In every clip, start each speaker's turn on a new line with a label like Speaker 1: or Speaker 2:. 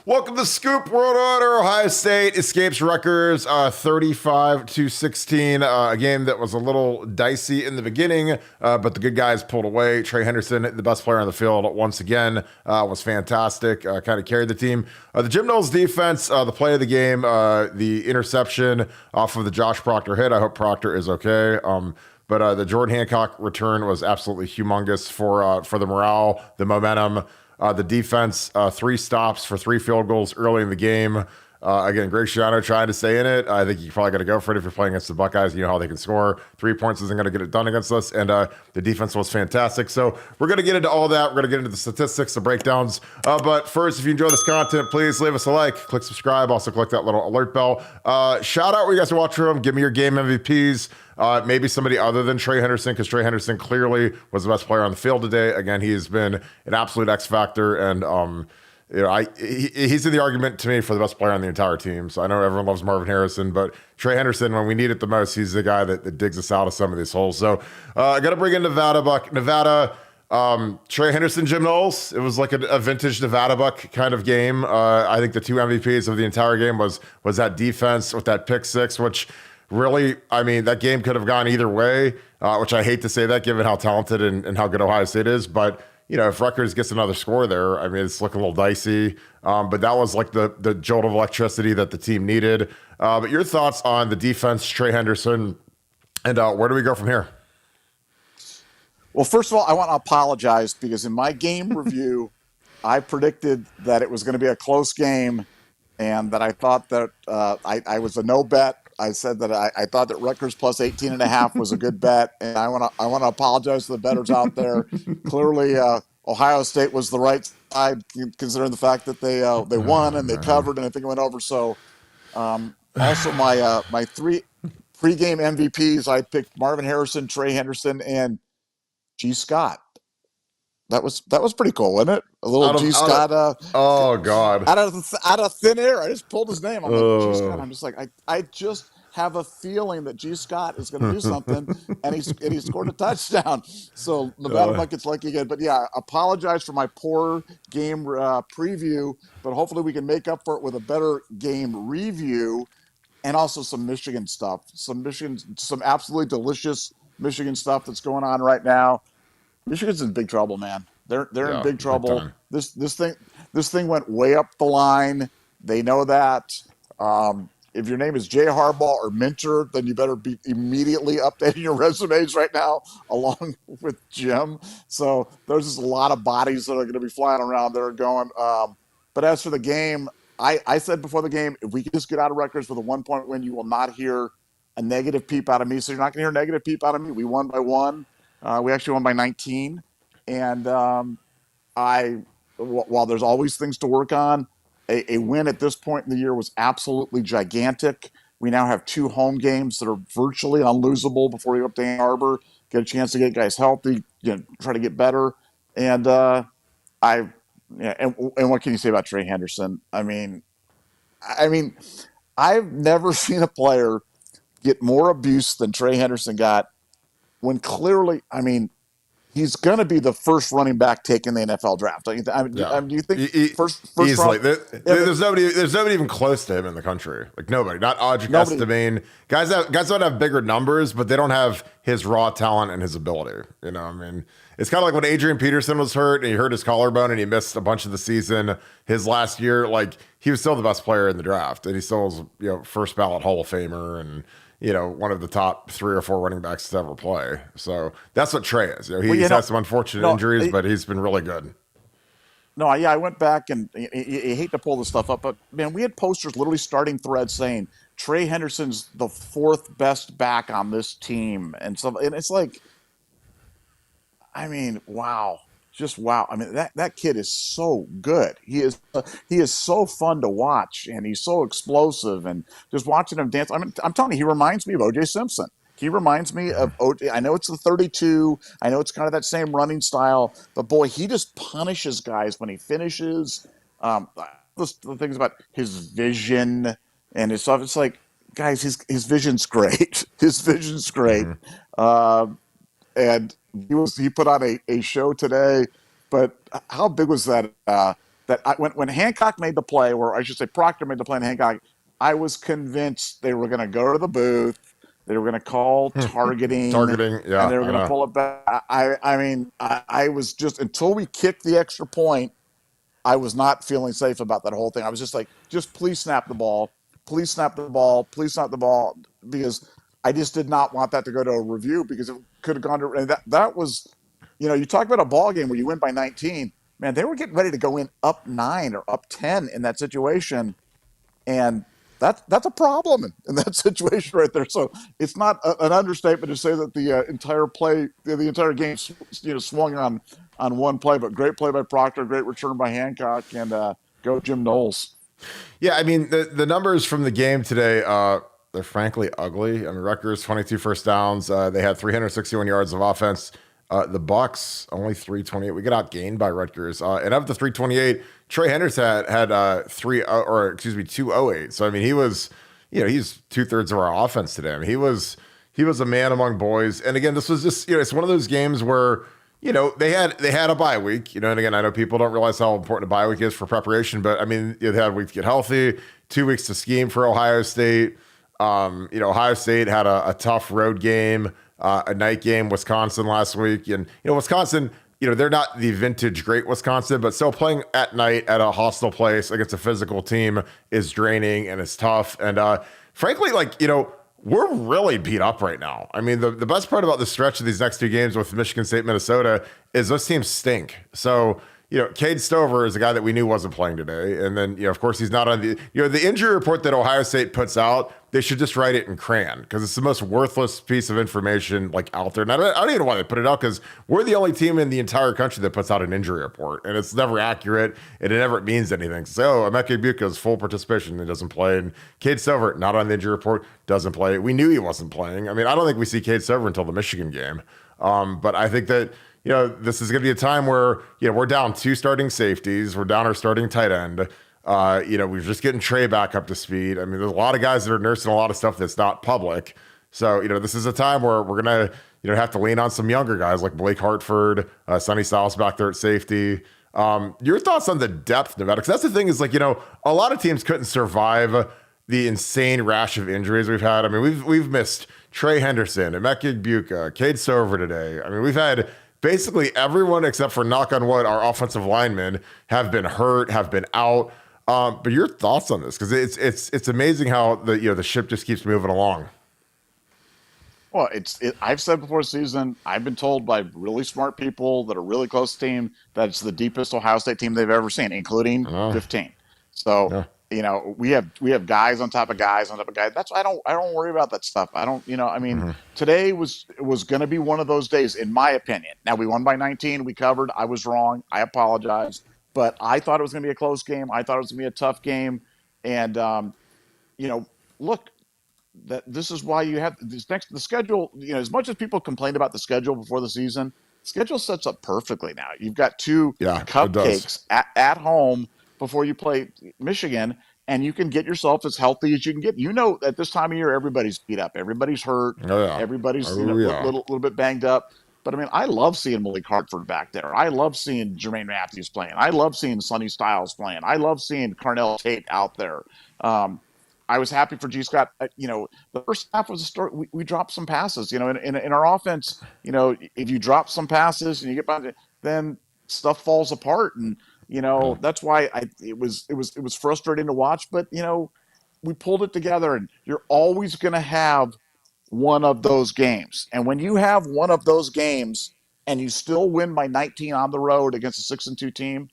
Speaker 1: Welcome to Scoop World Order. Ohio State escapes Rutgers 35-16. A game that was a little dicey in the beginning, but the good guys pulled away. Trey Henderson, the best player on the field, once again, was fantastic. Kind of carried the team. The Jim Knowles defense, the play of the game, the interception off of the Josh Proctor hit. I hope Proctor is okay. But the Jordan Hancock return was absolutely humongous for the morale, the momentum. The defense, 3 stops for 3 field goals early in the game. Again, Greg Schiano trying to stay in it. I think you probably got to go for it if you're playing against the Buckeyes. You know how they can score. 3 points isn't going to get it done against us. And the defense was fantastic. So we're going to get into all that. We're going to get into the statistics, the breakdowns. But first, if you enjoy this content, please leave us a like, click subscribe. Also, click that little alert bell. Shout out where you guys are watching from. Give me your game MVPs. Maybe somebody other than Trey Henderson, because Trey Henderson clearly was the best player on the field today. Again, he has been an absolute X factor, and he's in the argument to me for the best player on the entire team. So I know everyone loves Marvin Harrison, but Trey Henderson, when we need it the most, he's the guy that digs us out of some of these holes. So I got to bring in Nevada Buck. Nevada, Trey Henderson, Jim Knowles. It was like a vintage Nevada Buck kind of game. I think the 2 MVPs of the entire game was that defense with that pick 6, which really, I mean, that game could have gone either way, which I hate to say that given how talented and how good Ohio State is. But, you know, if Rutgers gets another score there, I mean, it's looking a little dicey. But that was like the jolt of electricity that the team needed. But your thoughts on the defense, Trey Henderson, and where do we go from here?
Speaker 2: Well, first of all, I want to apologize because in my game review, I predicted that it was going to be a close game and that I thought that I was a no bet. I said that I thought that Rutgers plus 18.5 was a good bet, and I want to apologize to the bettors out there. Clearly, Ohio State was the right side, considering the fact that they won and they covered and I think it went over. So, also my 3 pregame MVPs, I picked Marvin Harrison, Trey Henderson, and G. Scott. That was pretty cool, wasn't it? A little G. Scott.
Speaker 1: Oh God!
Speaker 2: Out of thin air, I just pulled his name. I'm like, G. Scott. I'm just like, I just have a feeling that G. Scott is going to do something, and he scored a touchdown. So Nevada Buck gets lucky again. But yeah, apologize for my poor game preview, but hopefully we can make up for it with a better game review, and also some Michigan stuff. Some absolutely delicious Michigan stuff that's going on right now. Michigan's in big trouble, man. They're in big trouble. This thing went way up the line. They know that. If your name is Jay Harbaugh or Minter, then you better be immediately updating your resumes right now, along with Jim. So there's just a lot of bodies that are going to be flying around that are going. But as for the game, I said before the game, if we can just get out of Rutgers with a 1-point win, you will not hear a negative peep out of me. So you're not going to hear a negative peep out of me. We won by 1. We actually won by 19. And while there's always things to work on, a win at this point in the year was absolutely gigantic. We now have 2 home games that are virtually unlosable before we go up to Ann Arbor, get a chance to get guys healthy, try to get better. And and what can you say about Trey Henderson? I mean, I've never seen a player get more abuse than Trey Henderson got, when clearly, I mean, he's going to be the first running back taken in the NFL draft. Don't you do you think first
Speaker 1: easily? There's nobody even close to him in the country. Like nobody, not Audric Estimane. Guys don't have bigger numbers, but they don't have his raw talent and his ability. You know, I mean, it's kind of like when Adrian Peterson was hurt and he hurt his collarbone and he missed a bunch of the season his last year. Like he was still the best player in the draft, and he still was first ballot Hall of Famer and one of the top 3 or 4 running backs to ever play. So that's what Trey is. He's had some unfortunate injuries, but he's been really good.
Speaker 2: No, yeah, I went back and I hate to pull this stuff up, but man, we had posters literally starting threads saying Trey Henderson's the 4th best back on this team. And it's like, I mean, wow. Just wow. I mean, that kid is so good. He is so fun to watch, and he's so explosive, and just watching him dance. I mean, I'm telling you, he reminds me of O.J. Simpson. He reminds me of O.J. I know it's the 32. I know it's kind of that same running style, but boy, he just punishes guys when he finishes. The things about his vision and his stuff. It's like, guys, his vision's great. His vision's great. And he put on a show today, but how big was that that when Hancock made the play, or I should say Proctor made the play in Hancock, I was convinced they were going to go to the booth, they were going to call targeting,
Speaker 1: Targeting,
Speaker 2: and
Speaker 1: yeah,
Speaker 2: they were
Speaker 1: I
Speaker 2: going to
Speaker 1: know.
Speaker 2: pull it back. I mean, I was just, until we kicked the extra point, I was not feeling safe about that whole thing. I was just like, just please snap the ball. Please snap the ball. Please snap the ball. Because I just did not want that to go to a review, because it could have gone to, and that was, you talk about a ball game where you win by 19. Man, they were getting ready to go in up 9 or up 10 in that situation. And that's a problem in that situation right there. So it's not an understatement to say that the entire play, the entire game, swung on one play. But great play by Proctor, great return by Hancock, and go Jim Knowles.
Speaker 1: Yeah, I mean the numbers from the game today, they're frankly ugly. I mean, Rutgers 22 first downs. They had 361 yards of offense. The Bucks only 328. We got outgained by Rutgers. And of the 328, Trey Henderson had 208. So I mean, he was, he's 2/3 of our offense today. I mean, he was a man among boys. And again, this was just, it's one of those games where, they had a bye week, and again, I know people don't realize how important a bye week is for preparation, but I mean, they had a week to get healthy, 2 weeks to scheme for Ohio State. Ohio State had a tough road game, a night game, Wisconsin last week. And, Wisconsin, they're not the vintage great Wisconsin, but still playing at night at a hostile place against a physical team is draining and it's tough. And frankly, we're really beat up right now. I mean, the best part about the stretch of these next 2 games with Michigan State, Minnesota is those teams stink. So, Cade Stover is a guy that we knew wasn't playing today. And then, of course, he's not on the injury report that Ohio State puts out. They should just write it in crayon, because it's the most worthless piece of information out there. And I don't even know why they put it out, because we're the only team in the entire country that puts out an injury report, and it's never accurate and it never means anything. So Emeka Egbuka's full participation and doesn't play, and Cade Stover not on the injury report, doesn't play. We knew he wasn't playing. I mean, I don't think we see Cade Stover until the Michigan game. But I think that this is going to be a time where we're down 2 starting safeties, we're down our starting tight end. We're just getting Trey back up to speed. I mean, there's a lot of guys that are nursing a lot of stuff that's not public. So, this is a time where we're going to, have to lean on some younger guys like Blake Hartford, Sonny Styles back there at safety. Your thoughts on the depth, Nevada? Because that's the thing is, a lot of teams couldn't survive the insane rash of injuries we've had. I mean, we've missed Trey Henderson, Emeka Egbuka, Cade Stover today. I mean, we've had basically everyone except for, knock on wood, our offensive linemen have been hurt, have been out. But your thoughts on this? Because it's amazing how the ship just keeps moving along.
Speaker 2: Well, I've said before the season, I've been told by really smart people that are really close to the team that it's the deepest Ohio State team they've ever seen, including 15. So, we have guys on top of guys on top of guys. That's why I don't worry about that stuff. I don't, today was going to be one of those days, in my opinion. Now, we won by 19. We covered. I was wrong. I apologize. But I thought it was going to be a close game. I thought it was going to be a tough game. And, look, that this is why you have the schedule. As much as people complained about the schedule before the season, the schedule sets up perfectly now. You've got 2 cupcakes at home before you play Michigan, and you can get yourself as healthy as you can get. At this time of year, everybody's beat up. Everybody's hurt. Everybody's little bit banged up. But, I mean, I love seeing Malik Hartford back there. I love seeing Jermaine Matthews playing. I love seeing Sonny Styles playing. I love seeing Carnell Tate out there. I was happy for G. Scott. The first half was a story. We dropped some passes. In our offense, if you drop some passes and you get by, then stuff falls apart. And, that's why it was frustrating to watch. But, we pulled it together. And you're always going to have one of those games. And when you have one of those games and you still win by 19 on the road against a 6-2 team,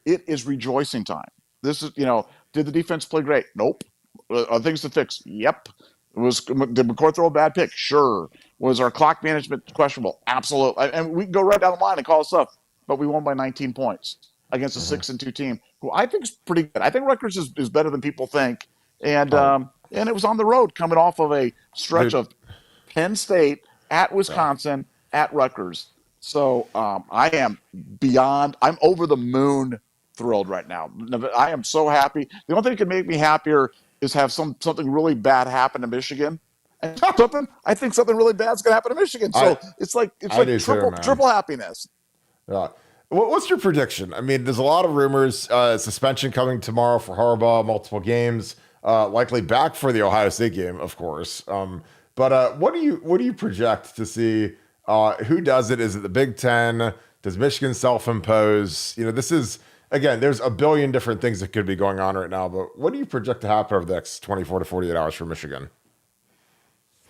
Speaker 2: it is rejoicing time. This is, did the defense play great? Nope. Are things to fix? Yep. Did McCoy throw a bad pick? Sure. Was our clock management questionable? Absolutely. And we can go right down the line and call stuff, but we won by 19 points against a 6-2 team, who I think is pretty good. I think Rutgers is better than people think. And it was on the road, coming off of a stretch of Penn State, at Wisconsin, at Rutgers. So I'm over the moon thrilled right now. I am so happy. The only thing that can make me happier is have something really bad happen to Michigan. And I think something really bad is going to happen to Michigan. So it's like triple happiness.
Speaker 1: Yeah. What's your prediction? I mean, there's a lot of rumors. Suspension coming tomorrow for Harbaugh, multiple games, likely back for the Ohio State game, of course. But what do you project to see? Who does it? Is it the Big Ten? Does Michigan self-impose? This is again. There's a billion different things that could be going on right now. But what do you project to happen over the next 24 to 48 hours for Michigan?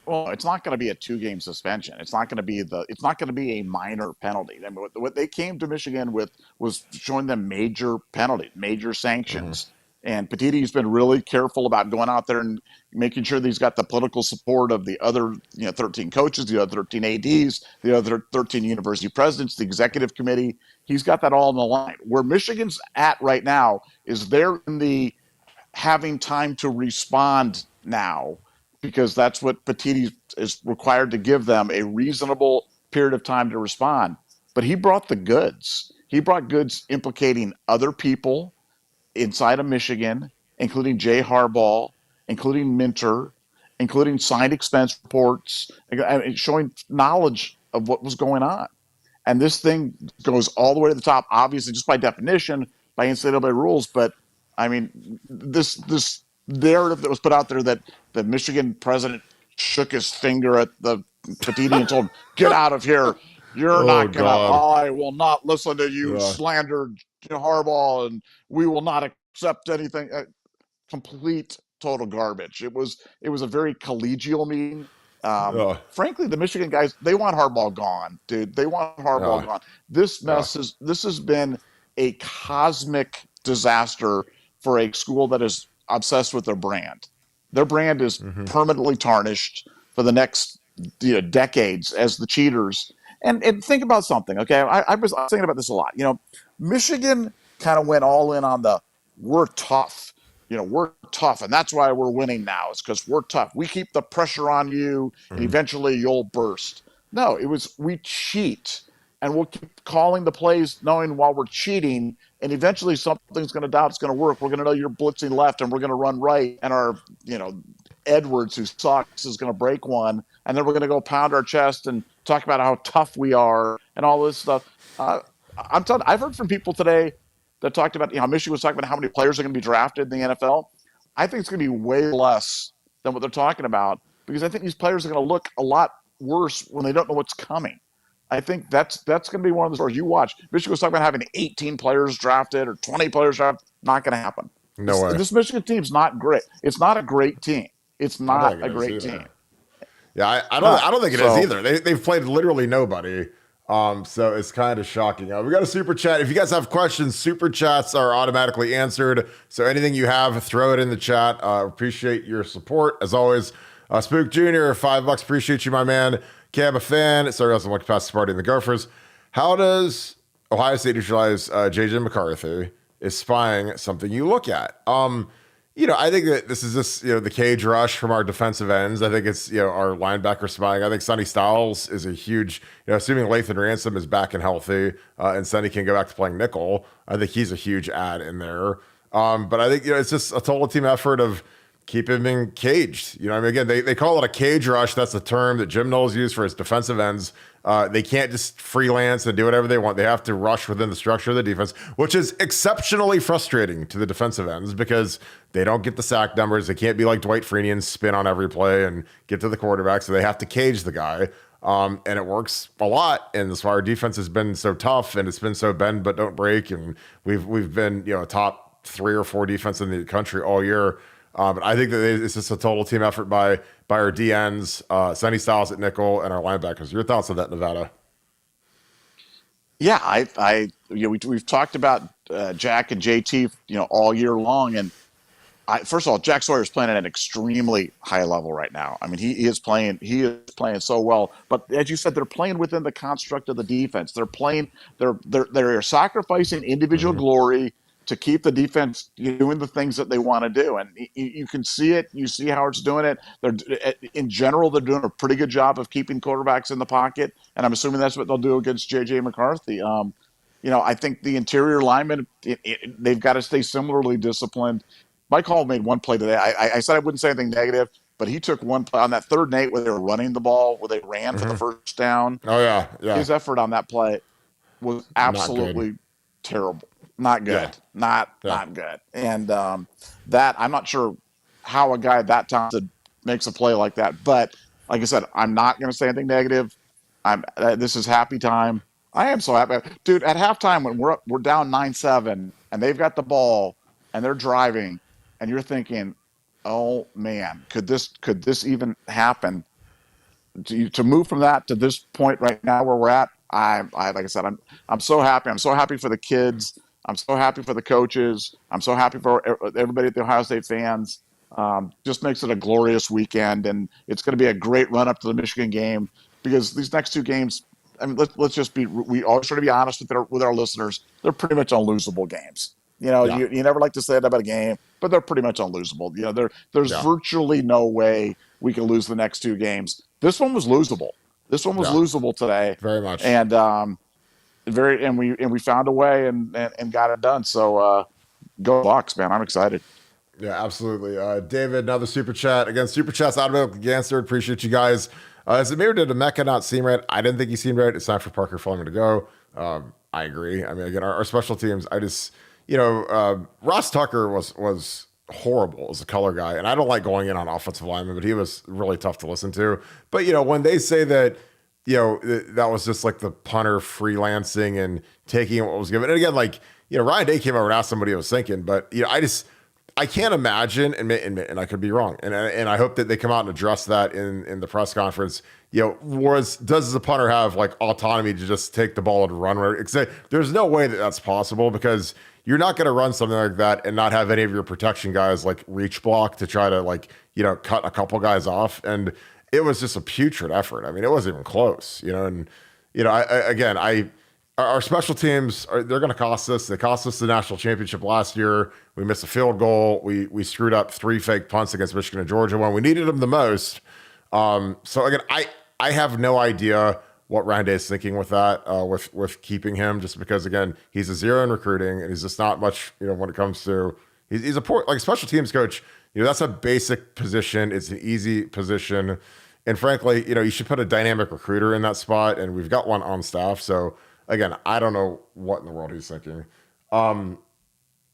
Speaker 2: Well, it's not going to be a 2-game suspension. It's not going to be It's not going to be a minor penalty. I mean, what they came to Michigan with was showing them major penalties, major
Speaker 1: Mm-hmm.
Speaker 2: sanctions. And Petitti's been really careful about going out there and making sure that he's got the political support of the other, 13 coaches, the other 13 ADs, the other 13 university presidents, the executive committee. He's got that all on the line. Where Michigan's at right now is they're in the having time to respond now, because that's what Petitti is required to give them, a reasonable period of time to respond. But he brought the goods. He brought goods implicating other people inside of Michigan, including Jay Harbaugh, including Minter, including signed expense reports, showing knowledge of what was going on. And this thing goes all the way to the top, obviously, just by definition, by NCAA rules. But I mean, this narrative that was put out there that the Michigan president shook his finger at the Petitti and told him, "Get out of here. You're
Speaker 1: Oh
Speaker 2: not gonna.
Speaker 1: God.
Speaker 2: I will not listen to you
Speaker 1: Yeah.
Speaker 2: slander Harbaugh, and we will not accept anything." Complete total garbage. It was a very collegial meeting.
Speaker 1: Yeah.
Speaker 2: Frankly, the Michigan guys, they want Harbaugh gone, dude. They want Harbaugh
Speaker 1: Yeah.
Speaker 2: gone.
Speaker 1: Yeah.
Speaker 2: This has been a cosmic disaster for a school that is obsessed with their brand. Their brand is
Speaker 1: Mm-hmm.
Speaker 2: permanently tarnished for the next decades as the cheaters. And think about something, okay? I was thinking about this a lot. Michigan kind of went all in on the we're tough. We're tough, and that's why we're winning now. It's because we're tough. We keep the pressure on you, and
Speaker 1: Mm-hmm.
Speaker 2: eventually you'll burst. No, it was we cheat, and we'll keep calling the plays, knowing while we're cheating, and eventually something's going to doubt it's going to work. We're going to know you're blitzing left, and we're going to run right, and our Edwards, who sucks, is going to break one, and then we're going to go pound our chest and talk about how tough we are and all this stuff. I'm telling. I've heard from people today that talked about, Michigan was talking about how many players are going to be drafted in the NFL. I think it's going to be way less than what they're talking about, because I think these players are going to look a lot worse when they don't know what's coming. I think that's going to be one of the stories you watch. Michigan was talking about having 18 players drafted or 20 players drafted. Not going to happen.
Speaker 1: No
Speaker 2: This,
Speaker 1: way.
Speaker 2: this Michigan team's not great. It's not a great team. It's
Speaker 1: I don't
Speaker 2: not
Speaker 1: think
Speaker 2: a
Speaker 1: it is
Speaker 2: great
Speaker 1: either.
Speaker 2: team.
Speaker 1: Yeah, I don't.
Speaker 2: But
Speaker 1: I don't think it is
Speaker 2: so
Speaker 1: either. They've played literally nobody. So it's kind of shocking. We got a super chat. If you guys have questions, super chats are automatically answered. So anything you have, throw it in the chat. Appreciate your support as always. Spook Junior, $5. Appreciate you, my man. Cam, a fan. Sorry, I wasn't looking past the party and the Gophers. How does Ohio State neutralize JJ McCarthy? Is spying something you look at? I think that this is just, the cage rush from our defensive ends. I think it's, our linebacker spying. I think Sonny Styles is a huge, assuming Lathan Ransom is back and healthy, and Sonny can go back to playing nickel. I think he's a huge add in there. But I think, it's just a total team effort of keep him in caged. Again, they call it a cage rush. That's the term that Jim Knowles used for his defensive ends. They can't just freelance and do whatever they want. They have to rush within the structure of the defense, which is exceptionally frustrating to the defensive ends because they don't get the sack numbers. They can't be like Dwight Freeney and spin on every play and get to the quarterback. So they have to cage the guy. And it works a lot. And that's why our defense has been so tough and it's been so bend but don't break. And we've been, a top 3 or 4 defense in the country all year. But I think that it's just a total team effort by our DNs, Sonny Styles at nickel, and our linebackers. Your thoughts on that, Nevada?
Speaker 2: yeah, we've talked about Jack and JT, all year long, and first of all, Jack Sawyer is playing at an extremely high level right now. I mean, he is playing so well. But as you said, they're playing within the construct of the defense. They're sacrificing individual
Speaker 1: Mm-hmm.
Speaker 2: glory to keep the defense doing the things that they want to do, and you can see it. You see Howard's doing it. In general, they're doing a pretty good job of keeping quarterbacks in the pocket, and I'm assuming that's what they'll do against JJ McCarthy. I think the interior linemen, they've got to stay similarly disciplined. Mike Hall made one play today. I said I wouldn't say anything negative, but he took one play on that 3rd and 8 where they were running the ball, where they ran for the
Speaker 1: Mm-hmm.
Speaker 2: first down.
Speaker 1: Oh, yeah. Yeah.
Speaker 2: His effort on that play, was
Speaker 1: Not good.
Speaker 2: absolutely terrible. Not good.
Speaker 1: Yeah.
Speaker 2: Not good. And that I'm not sure how a guy that talented makes a play like that. But like I said, I'm not going to say anything negative. This is happy time. I am so happy, dude. At halftime, when we're down 9-7 and they've got the ball and they're driving, and you're thinking, oh man, could this even happen? To move from that to this point right now where we're at, I like I said, I'm so happy. I'm so happy for the kids. I'm so happy for the coaches. I'm so happy for everybody at the Ohio State fans. Just makes it a glorious weekend, and it's going to be a great run up to the Michigan game because these next two games. I mean, let's just be. We always try to be honest with our listeners. They're pretty much unlosable games.
Speaker 1: Yeah.
Speaker 2: You never like to say that about a game, but they're pretty much unlosable. There's
Speaker 1: Yeah.
Speaker 2: virtually no way we can lose the next two games. This one was losable. This one was
Speaker 1: Yeah.
Speaker 2: losable today,
Speaker 1: Very much.
Speaker 2: and we found a way and got it done. So go Bucks, man! I'm excited.
Speaker 1: Yeah, absolutely. David, another super chat. Again, super chats out of Ganser. Appreciate you guys. Zamir, did Emeka not seem right? I didn't think he seemed right. It's time for Parker Fleming to go. I agree. I mean, again, our special teams, Ross Tucker was horrible as a color guy. And I don't like going in on offensive linemen, but he was really tough to listen to. But, when they say that, that was just like the punter freelancing and taking what was given. And again, Ryan Day came over and asked him what he was thinking. But, I can't imagine, and I could be wrong, and I hope that they come out and address that in the press conference. Does the punter have autonomy to just take the ball and run? There's no way that that's possible because you're not going to run something like that and not have any of your protection guys reach block to try to cut a couple guys off. And it was just a putrid effort. I mean, it wasn't even close. Our special teams they're going to cost us. They cost us the national championship last year. We missed a field goal. We screwed up 3 fake punts against Michigan and Georgia when we needed them the most. So again, I have no idea what Ryan Day is thinking with that, with keeping him, just because again he's a zero in recruiting and he's just not much when it comes to he's a poor special teams coach. That's a basic position. It's an easy position, and frankly, you should put a dynamic recruiter in that spot, and we've got one on staff. So. Again, I don't know what in the world he's thinking. We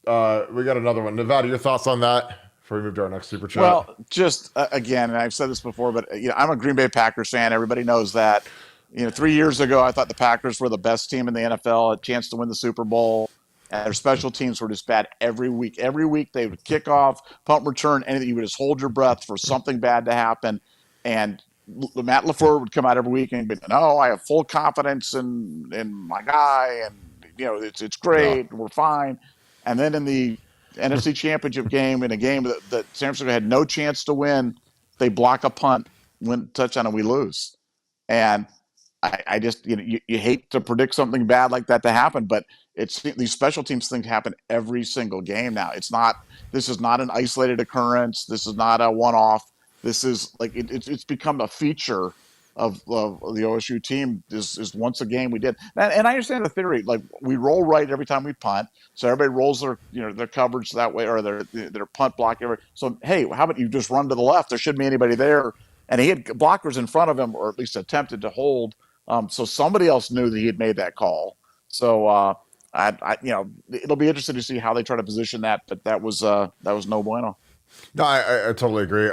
Speaker 1: got another one. Nevada, your thoughts on that before we move to our next super chat?
Speaker 2: Well, just again, and I've said this before, but I'm a Green Bay Packers fan. Everybody knows that. 3 years ago, I thought the Packers were the best team in the NFL, a chance to win the Super Bowl. And their special teams were just bad every week. Every week they would kick off, punt return, anything. You would just hold your breath for something bad to happen. And Matt LaFleur would come out every week and be, no, I have full confidence in my guy, and it's great, yeah. We're fine. And then in the NFC Championship game, in a game that San Francisco had no chance to win, they block a punt, win touchdown, and we lose. And I just you hate to predict something bad like that to happen, but these special teams things happen every single game now. This is not an isolated occurrence. This is not a one-off. This is it's become a feature of the OSU team. Is once a game we did, and I understand the theory. We roll right every time we punt, so everybody rolls their coverage that way, or their punt block. So hey, how about you just run to the left? There shouldn't be anybody there, and he had blockers in front of him, or at least attempted to hold. So somebody else knew that he had made that call. So it'll be interesting to see how they try to position that. But that was no bueno.
Speaker 1: No, I totally agree.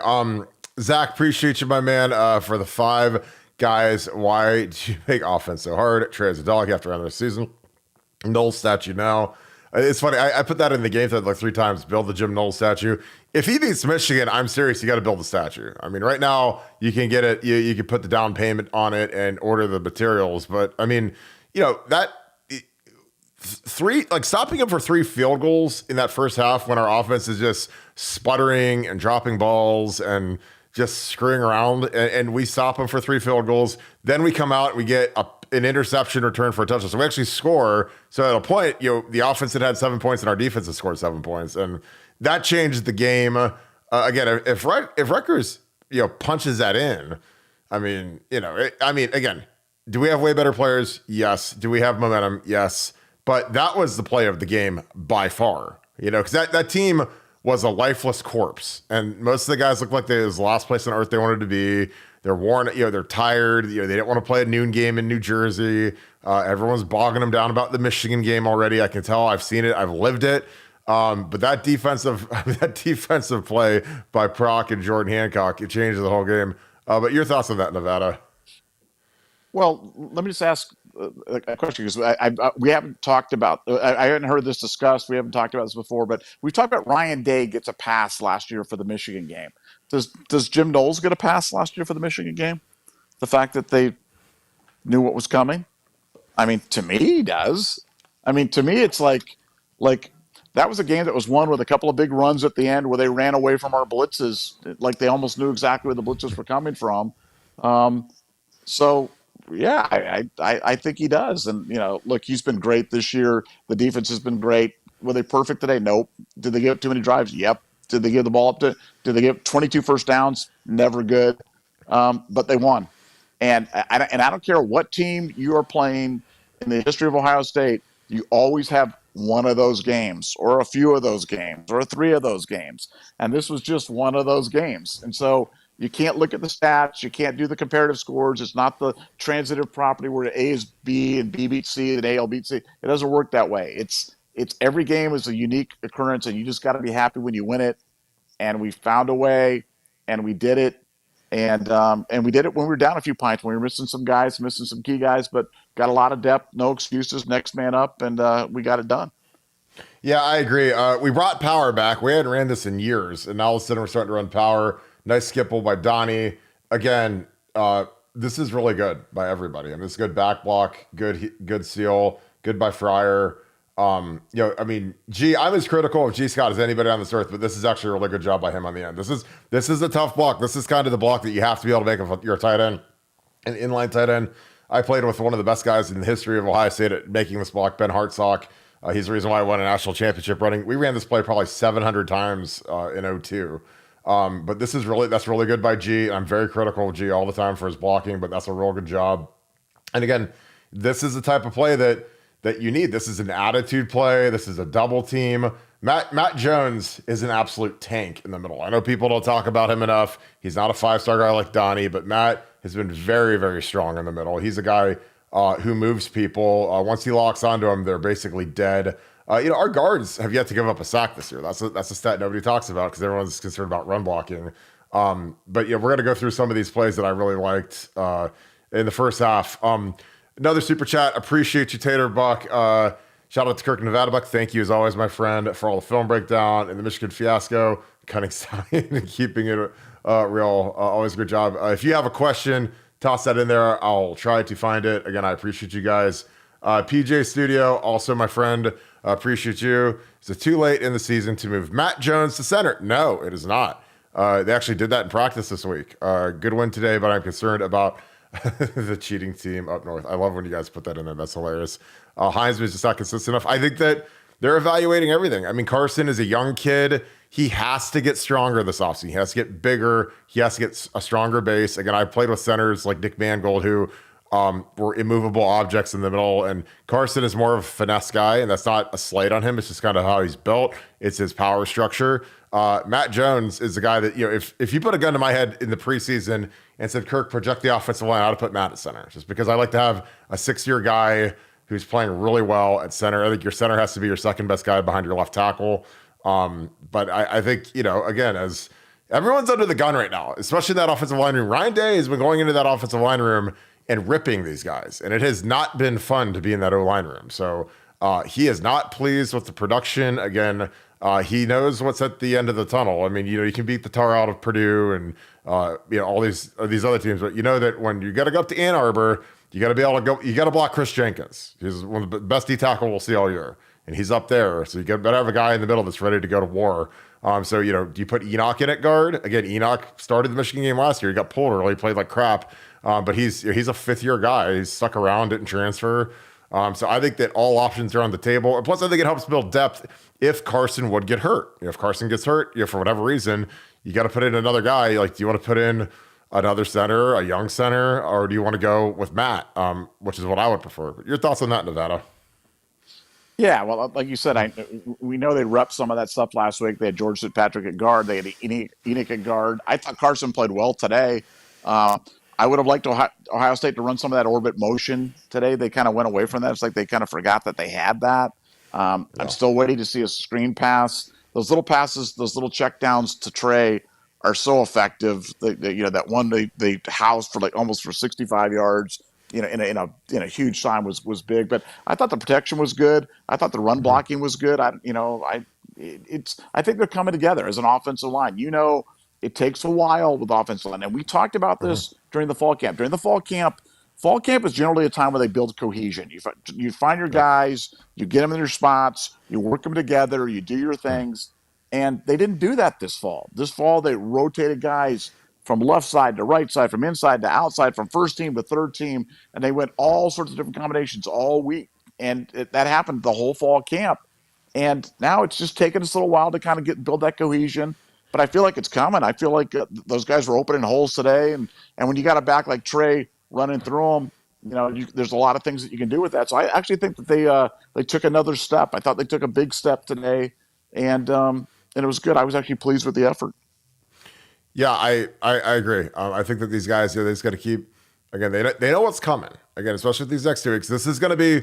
Speaker 1: Zach, appreciate you, my man, for the 5 guys. Why do you make offense so hard? Trey is a dog after another season. Knowles statue now. It's funny. I put that in the game that 3 times. Build the Jim Knowles statue. If he beats Michigan, I'm serious. You got to build the statue. I mean, right now you can get it. You can put the down payment on it and order the materials. But I mean, that 3 stopping him for 3 field goals in that first half when our offense is just sputtering and dropping balls and just screwing around, and we stop him for 3 field goals. Then we come out and we get an interception return for a touchdown. So we actually score. So at a point, the offense had 7 points and our defense had scored 7 points, and that changed the game. Again, if Rutgers punches that in, I mean, again, do we have way better players? Yes. Do we have momentum? Yes. But that was the play of the game by far, because that team was a lifeless corpse. And most of the guys looked like they was the last place on earth they wanted to be. They're worn, they're tired. They didn't want to play a noon game in New Jersey. Everyone's bogging them down about the Michigan game already. I can tell. I've seen it. I've lived it. But that defensive play by Proc and Jordan Hancock, it changes the whole game. But your thoughts on that, Nevada?
Speaker 2: Well, let me just ask a question, because we haven't talked about. I hadn't heard this discussed. We haven't talked about this before, but we've talked about Ryan Day gets a pass last year for the Michigan game. Does Jim Knowles get a pass last year for the Michigan game? The fact that they knew what was coming. I mean, to me, he does. I mean, to me, it's like that was a game that was won with a couple of big runs at the end where they ran away from our blitzes, like they almost knew exactly where the blitzes were coming from. So yeah, I think he does. And look, he's been great this year. The defense has been great. Were they perfect today? Nope. Did they give up too many drives? Yep. Did they give the ball up to? Did they give 22 first downs? Never good. But they won. And I don't care what team you are playing in the history of Ohio State, you always have one of those games or a few of those games or three of those games. And this was just one of those games. And so you can't look at the stats. You can't do the comparative scores. It's not the transitive property where A is B and B beats C and A beats C. It doesn't work that way. It's every game is a unique occurrence, and you just got to be happy when you win it. And we found a way, and we did it. And we did it when we were down a few pints, when we were missing some guys, missing some key guys, but got a lot of depth, no excuses, next man up, and we got it done.
Speaker 1: Yeah, I agree. We brought power back. We hadn't ran this in years, and now all of a sudden we're starting to run power. Nice skipple by Donnie. Again, this is really good by everybody. I mean, it's good back block, good seal, good by Fryer. I'm as critical of G. Scott as anybody on this earth, but this is actually a really good job by him on the end. This is a tough block. This is kind of the block that you have to be able to make if you're a tight end, an inline tight end. I played with one of the best guys in the history of Ohio State at making this block, Ben Hartsock. He's the reason why I won a national championship running. We ran this play probably 700 times in 02. But that's really good by G. I'm very critical of G all the time for his blocking, but that's a real good job. And again, this is the type of play that you need. This is an attitude play. This is a double team. Matt Jones is an absolute tank in the middle. I know people don't talk about him enough. He's not a five-star guy like Donnie, but Matt has been very, very strong in the middle. He's a guy who moves people. Once he locks onto them, they're basically dead. Our guards have yet to give up a sack this year. That's a stat nobody talks about because everyone's concerned about run blocking. But we're going to go through some of these plays that I really liked in the first half. Another super chat. Appreciate you, Tater Buck. Shout out to Kirk Nevada Buck. Thank you, as always, my friend, for all the film breakdown and the Michigan fiasco, cutting side and keeping it real. Always a good job. If you have a question, toss that in there. I'll try to find it. Again, I appreciate you guys. PJ Studio, also my friend. Appreciate you. Is it too late in the season to move Matt Jones to center? No, it is not. They actually did that in practice this week. Good win today, but I'm concerned about the cheating team up north. I love when you guys put that in there. That's hilarious. Heisman is just not consistent enough. I think that they're evaluating everything. I mean, Carson is a young kid. He has to get stronger this offseason. He has to get bigger. He has to get a stronger base. Again, I've played with centers like Nick Mangold who were immovable objects in the middle. And Carson is more of a finesse guy, and that's not a slight on him. It's just kind of how he's built. It's his power structure. Matt Jones is the guy that, if you put a gun to my head in the preseason and said, Kirk, project the offensive line, I would put Matt at center, just because I like to have a 6-year guy who's playing really well at center. I think your center has to be your second best guy behind your left tackle. But I think, again, as everyone's under the gun right now, especially in that offensive line room, Ryan Day has been going into that offensive line room and ripping these guys. And it has not been fun to be in that O-line room. So he is not pleased with the production. Again, he knows what's at the end of the tunnel. I mean, you can beat the tar out of Purdue and, all these other teams. But you know that when you got to go up to Ann Arbor, you got to be able to go. You got to block Chris Jenkins. He's one of the best D tackle we'll see all year. And he's up there. So you better have a guy in the middle that's ready to go to war. So, do you put Enoch in at guard? Again, Enoch started the Michigan game last year. He got pulled early, played like crap. But he's a fifth-year guy. He's stuck around, didn't transfer. So I think that all options are on the table. And plus, I think it helps build depth if Carson would get hurt. If Carson gets hurt, for whatever reason, you got to put in another guy. Like, do you want to put in another center, a young center, or do you want to go with Matt, which is what I would prefer? But your thoughts on that, Nevada?
Speaker 2: Yeah, well, like you said, we know they repped some of that stuff last week. They had George Fitzpatrick at guard. They had Enoch at guard. I thought Carson played well today. Uh, I would have liked Ohio State to run some of that orbit motion today. They kind of went away from that. It's like they kind of forgot that they had that. I'm
Speaker 1: Yeah.
Speaker 2: still waiting to see a screen pass. Those little passes, those little check downs to Trey are so effective. That one they housed for like almost for 65 yards. In a huge time was big. But I thought the protection was good. I thought the run
Speaker 1: Mhm.
Speaker 2: blocking was good. I think they're coming together as an offensive line. It takes a while with offensive line, and we talked about
Speaker 1: Mhm.
Speaker 2: this during the fall camp. During the fall camp is generally a time where they build cohesion. You find your
Speaker 1: Yep.
Speaker 2: guys, you get them in their spots, you work them together, you do your
Speaker 1: Mhm.
Speaker 2: things, and they didn't do that this fall. This fall they rotated guys from left side to right side, from inside to outside, from first team to third team, and they went all sorts of different combinations all week, and that happened the whole fall camp. And now it's just taken us a little while to kind of build that cohesion. But I feel like it's coming. I feel like those guys were opening holes today, and when you got a back like Trey running through them, there's a lot of things that you can do with that. So I actually think that they took another step. I thought they took a big step today, and it was good. I was actually pleased with the effort.
Speaker 1: Yeah, I agree. I think that these guys, they just got to keep. Again, they know what's coming. Again, especially with these next 2 weeks. This is gonna be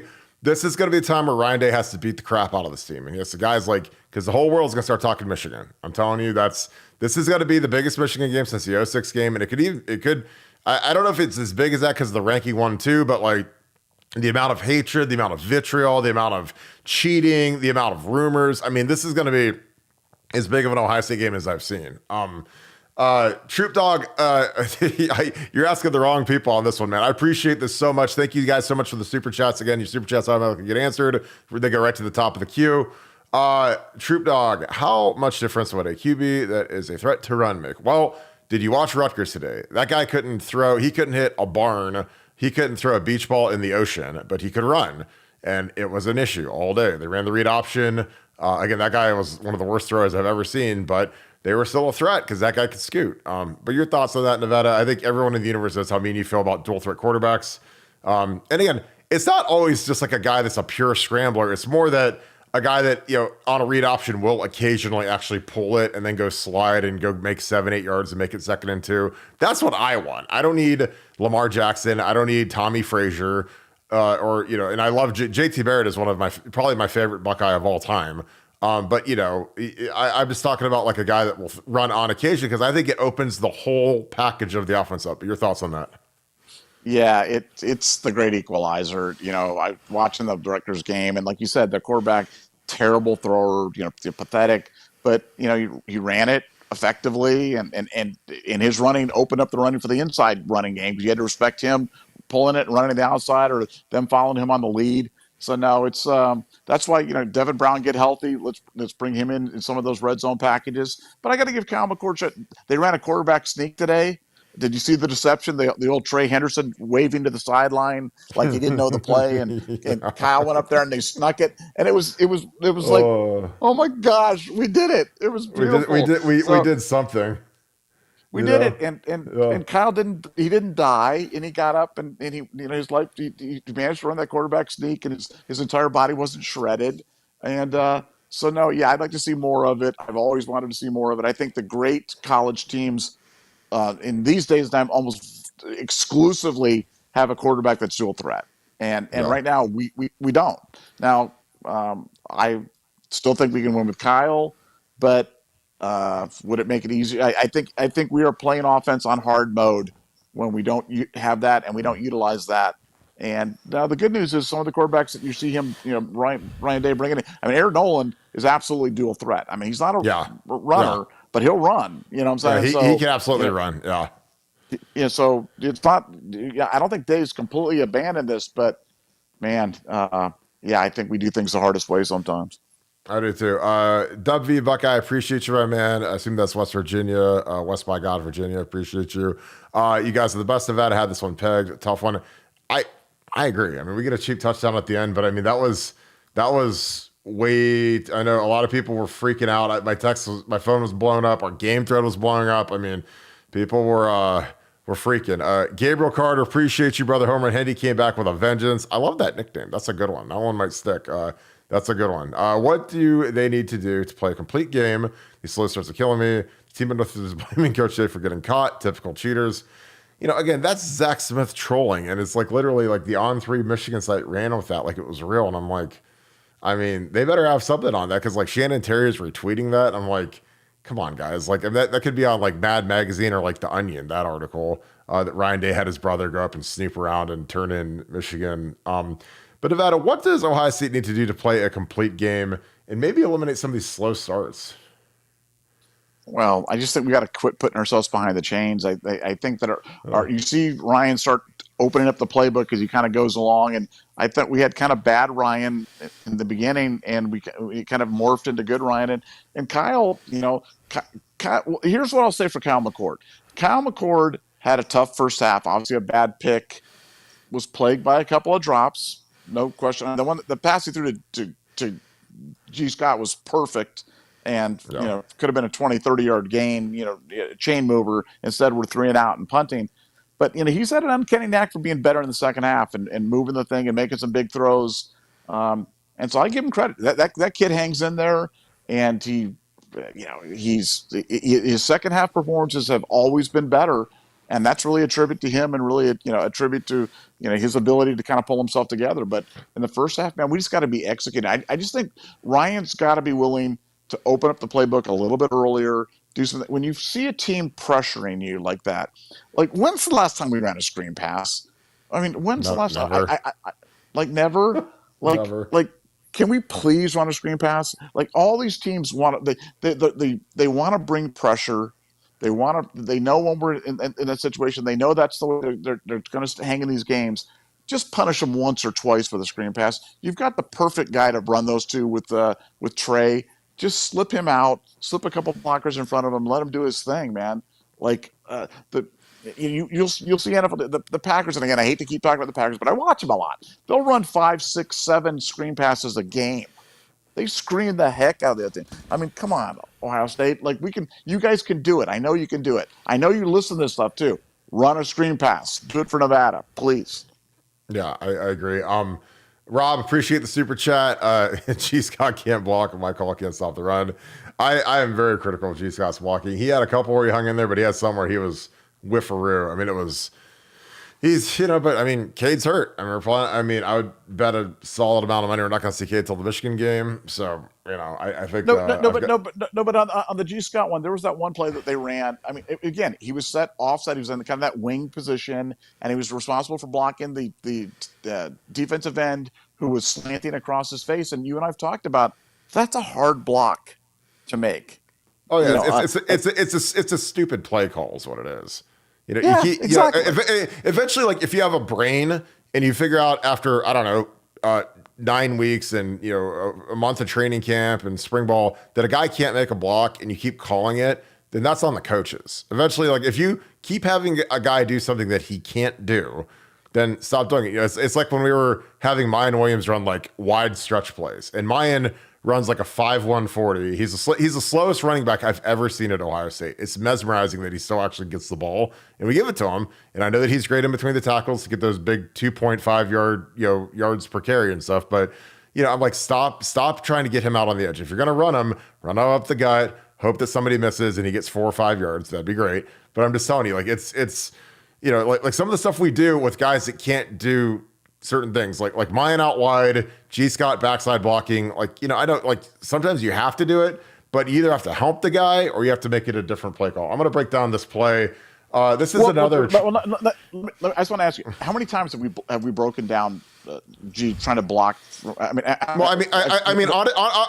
Speaker 1: a time where Ryan Day has to beat the crap out of this team, and yes, the guys because the whole world's gonna start talking Michigan. I'm telling you, this is gonna be the biggest Michigan game since the '06 game, and it could. I don't know if it's as big as that because of the ranking 1-2, but like the amount of hatred, the amount of vitriol, the amount of cheating, the amount of rumors. I mean, this is gonna be as big of an Ohio State game as I've seen. Troop Dog, you're asking the wrong people on this one, man. I appreciate this so much. Thank you guys so much for the super chats. Again, your super chats automatically get answered. They go right to the top of the queue. Troop Dog, how much difference would a QB that is a threat to run make? Well, did you watch Rutgers today? That guy couldn't throw. He couldn't hit a barn. He couldn't throw a beach ball in the ocean, but he could run. And it was an issue all day. They ran the read option. Again, that guy was one of the worst throwers I've ever seen, but they were still a threat because that guy could scoot. But your thoughts on that, Nevada? I think everyone in the universe knows how mean you feel about dual threat quarterbacks. And again, it's not always just like a guy that's a pure scrambler. It's more that a guy that, on a read option will occasionally actually pull it and then go slide and go make 7-8 yards and make it 2nd and 2. That's what I want. I don't need Lamar Jackson. I don't need Tommy Frazier. And I love JT Barrett is one of probably my favorite Buckeye of all time. But I'm just talking about like a guy that will run on occasion because I think it opens the whole package of the offense up. Your thoughts on that?
Speaker 2: Yeah, it's the great equalizer. I watching the Rutgers game, and like you said, the quarterback, terrible thrower, pathetic, but he ran it effectively, and in his running opened up the running for the inside running game because you had to respect him pulling it and running the outside or them following him on the lead. So no, it's that's why Devin Brown get healthy. Let's bring him in some of those red zone packages. But I got to give Kyle McCord. They ran a quarterback sneak today. Did you see the deception? The old Trey Henderson waving to the sideline like he didn't know the play, and Kyle went up there and they snuck it, and it was like,
Speaker 1: Oh,
Speaker 2: oh my gosh, we did it! It was beautiful.
Speaker 1: we did something.
Speaker 2: We did it, and Kyle didn't die, and he got up and he his life he managed to run that quarterback sneak, and his entire body wasn't shredded, and so no, yeah, I'd like to see more of it. I've always wanted to see more of it. I think the great college teams in these days and time almost exclusively have a quarterback that's dual threat, and
Speaker 1: Yeah.
Speaker 2: right now we don't. Now I still think we can win with Kyle, but would it make it easier? I think we are playing offense on hard mode when we don't have that and we don't utilize that. And now the good news is some of the quarterbacks that you see him, Ryan Day bringing in. I mean, Aaron Nolan is absolutely dual threat. I mean, he's not a
Speaker 1: Yeah.
Speaker 2: runner,
Speaker 1: Yeah.
Speaker 2: but he'll run. You know what I'm
Speaker 1: Yeah,
Speaker 2: saying?
Speaker 1: he can absolutely run. Yeah.
Speaker 2: So it's not. Yeah, I don't think Dave's completely abandoned this, but man, yeah, I think we do things the hardest way sometimes.
Speaker 1: I do too. Dub V Buckeye, appreciate you, my man. I assume that's West Virginia, West by God, Virginia. Appreciate you. You guys are the best of that. I had this one pegged, tough one. I agree. I mean, we get a cheap touchdown at the end, but I mean that was way. I know a lot of people were freaking out. My phone was blowing up. Our game thread was blowing up. I mean, people were freaking. Gabriel Carter, appreciate you, brother. Homer and Hendy came back with a vengeance. I love that nickname. That's a good one. That one might stick. That's a good one. What do they need to do to play a complete game? These slow starts are killing me. Team with is blaming Coach Day for getting caught. Typical cheaters. again, that's Zach Smith trolling, and it's like literally like the On3 Michigan site ran with that like it was real, and I'm like, I mean, they better have something on that because like Shannon Terry is retweeting that. I'm like, come on, guys, like that could be on like Mad Magazine or like The Onion, that article that Ryan Day had his brother go up and snoop around and turn in Michigan. But Nevada, what does Ohio State need to do to play a complete game and maybe eliminate some of these slow starts?
Speaker 2: Well, I just think we got to quit putting ourselves behind the chains. I think that you see Ryan start opening up the playbook as he kind of goes along, and I thought we had kind of bad Ryan in the beginning, and we kind of morphed into good Ryan. And Kyle, Kyle, here's what I'll say for Kyle McCord. Kyle McCord had a tough first half. Obviously, a bad pick, was plagued by a couple of drops, no question. The pass he threw to G. Scott was perfect. And, could have been a 20, 30-yard gain, chain mover. Instead, we're 3 and out and punting. But, he's had an uncanny knack for being better in the second half and moving the thing and making some big throws. And so I give him credit. That kid hangs in there, and his second half performances have always been better. And that's really a tribute to him and really, a tribute to, his ability to kind of pull himself together. But in the first half, man, we just got to be executing. I just think Ryan's got to be willing to open up the playbook a little bit earlier, do something. When you see a team pressuring you like that, like when's the last time we ran a screen pass? I mean, when's the last time? Never. Like, can we please run a screen pass? Like all these teams want to, they want to bring pressure. They know when we're in a situation, they know that's the way they're going to hang in these games. Just punish them once or twice for the screen pass. You've got the perfect guy to run those two with Trey. Just slip him out, slip a couple blockers in front of him, let him do his thing, man. Like you'll see NFL the Packers, and again, I hate to keep talking about the Packers, but I watch them a lot. They'll run 5, 6, 7 screen passes a game. They screen the heck out of that thing. I mean, come on, Ohio State. Like you guys can do it. I know you can do it. I know you listen to this stuff too. Run a screen pass. Do it for Nevada, please.
Speaker 1: Yeah, I agree. Rob, appreciate the super chat. G. Scott can't block, and my call can't stop the run. I am very critical of G. Scott's blocking. He had a couple where he hung in there, but he had some where he was whiffaroo. I mean, but I mean, Cade's hurt. I mean, I would bet a solid amount of money we're not going to see Cade till the Michigan game. So, I think
Speaker 2: but on the G. Scott one, there was that one play that they ran. I mean, again, he was set offside. He was in kind of that wing position, and he was responsible for blocking the defensive end who was slanting across his face. And you and I've talked about that's a hard block to make.
Speaker 1: Oh yeah, it's a stupid play call is what it is.
Speaker 2: Exactly.
Speaker 1: Eventually, like if you have a brain and you figure out after, I don't know, 9 weeks and, a month of training camp and spring ball that a guy can't make a block and you keep calling it, then that's on the coaches. Eventually, like if you keep having a guy do something that he can't do, then stop doing it. It's like when we were having Mayan Williams run like wide stretch plays, and Mayan runs like a 5.1 40. He's the slowest running back I've ever seen at Ohio State. It's mesmerizing that he still actually gets the ball, and we give it to him. And I know that he's great in between the tackles to get those big 2.5 yards per carry and stuff. But I'm like, stop trying to get him out on the edge. If you're gonna run him up the gut. Hope that somebody misses and he gets 4 or 5 yards. That'd be great. But I'm just telling you, like it's like some of the stuff we do with guys that can't do certain things, like Mayan out wide, G. Scott backside blocking. I don't like. Sometimes you have to do it, but you either have to help the guy or you have to make it a different play call. I'm going to break down this play. This is another.
Speaker 2: I just want to ask you, how many times have we broken down G trying to block?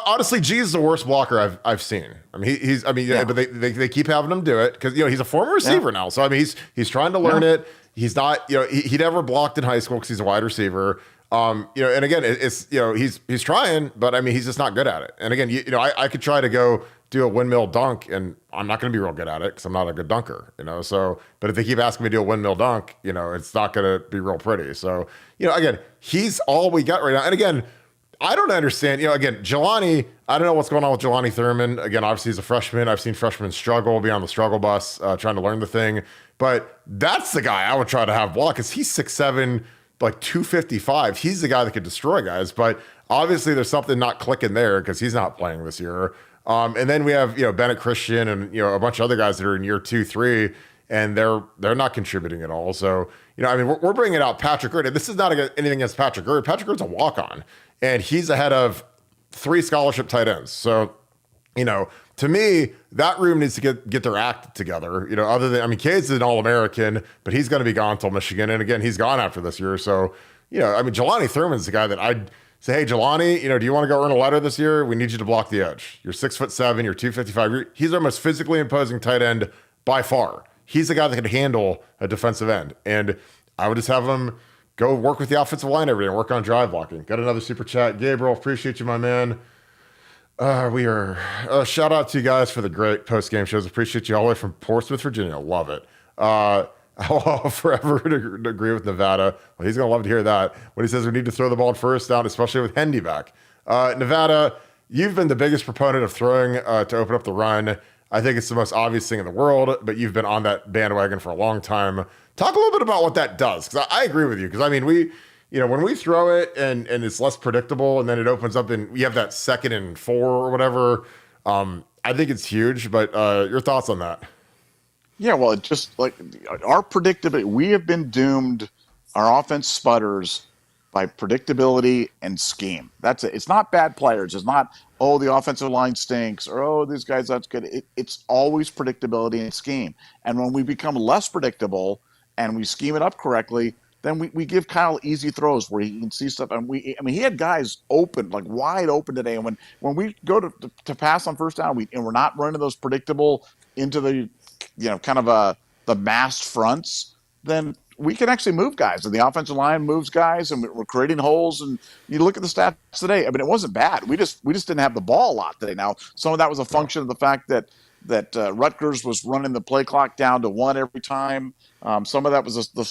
Speaker 1: Honestly, G is the worst blocker I've seen. I mean, but they keep having him do it because he's a former receiver now. So I mean, he's trying to learn it. He's not, he never blocked in high school because he's a wide receiver. And again, it's he's trying, but I mean, he's just not good at it. And again, I could try to go do a windmill dunk, and I'm not going to be real good at it because I'm not a good dunker, So, but if they keep asking me to do a windmill dunk, it's not going to be real pretty. So, again, he's all we got right now. And again, I don't understand. Again, Jelani, I don't know what's going on with Jelani Thurman. Again, obviously he's a freshman. I've seen freshmen struggle, be on the struggle bus, trying to learn the thing. But that's the guy I would try to have block because he's 6'7", like 255. He's the guy that could destroy guys. But obviously there's something not clicking there because he's not playing this year. And then we have, Bennett Christian and, a bunch of other guys that are in year 2, 3. and they're not contributing at all. So, I mean, we're bringing out Patrick Gurd, and this is not anything against Patrick Gurd. Patrick Gurd's a walk-on, and he's ahead of 3 scholarship tight ends. So, to me, that room needs to get their act together. Other than, I mean, Cade's an All-American, but he's going to be gone till Michigan. And again, he's gone after this year. So, I mean, Jelani Thurman's the guy that I'd say, hey, Jelani, do you want to go earn a letter this year? We need you to block the edge. You're 6'7", you're 255. He's our most physically imposing tight end by far. He's the guy that can handle a defensive end. And I would just have him go work with the offensive line every day and work on drive blocking. Got another super chat. Gabriel, appreciate you, my man. We are shout out to you guys for the great post-game shows. Appreciate you all the way from Portsmouth, Virginia. Love it. I'll forever agree with Nevada. Well, he's going to love to hear that when he says we need to throw the ball on first down, especially with Hendy back. Nevada, you've been the biggest proponent of throwing to open up the run. I think it's the most obvious thing in the world, but you've been on that bandwagon for a long time. Talk a little bit about what that does, because I agree with you. Because I mean, when we throw it and it's less predictable, and then it opens up and we have that 2nd and 4 or whatever, I think it's huge. But your thoughts on that?
Speaker 2: Yeah, well, it just like our predictability, we have been doomed. Our offense sputters by predictability and scheme. That's it. It's not bad players. It's not, oh, the offensive line stinks, or, oh, these guys, that's good. It's always predictability and scheme. And when we become less predictable and we scheme it up correctly, then we give Kyle easy throws where he can see stuff. And he had guys open, like wide open today. And when we go to pass on first down, we're not running those predictable into the, kind of the masked fronts, then we can actually move guys. And the offensive line moves guys, and we're creating holes. And you look at the stats today. I mean, it wasn't bad. We just didn't have the ball a lot today. Now, some of that was a function of the fact that Rutgers was running the play clock down to 1 every time. Some of that was the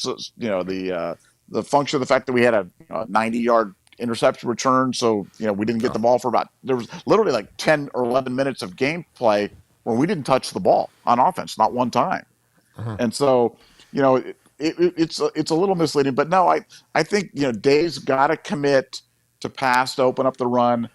Speaker 2: function of the fact that we had a 90-yard interception return. So, we didn't get the ball for there was literally like 10 or 11 minutes of gameplay when we didn't touch the ball on offense, not one time. And so, it's a little misleading, but no, I think, Dave's got to commit to pass to open up the run.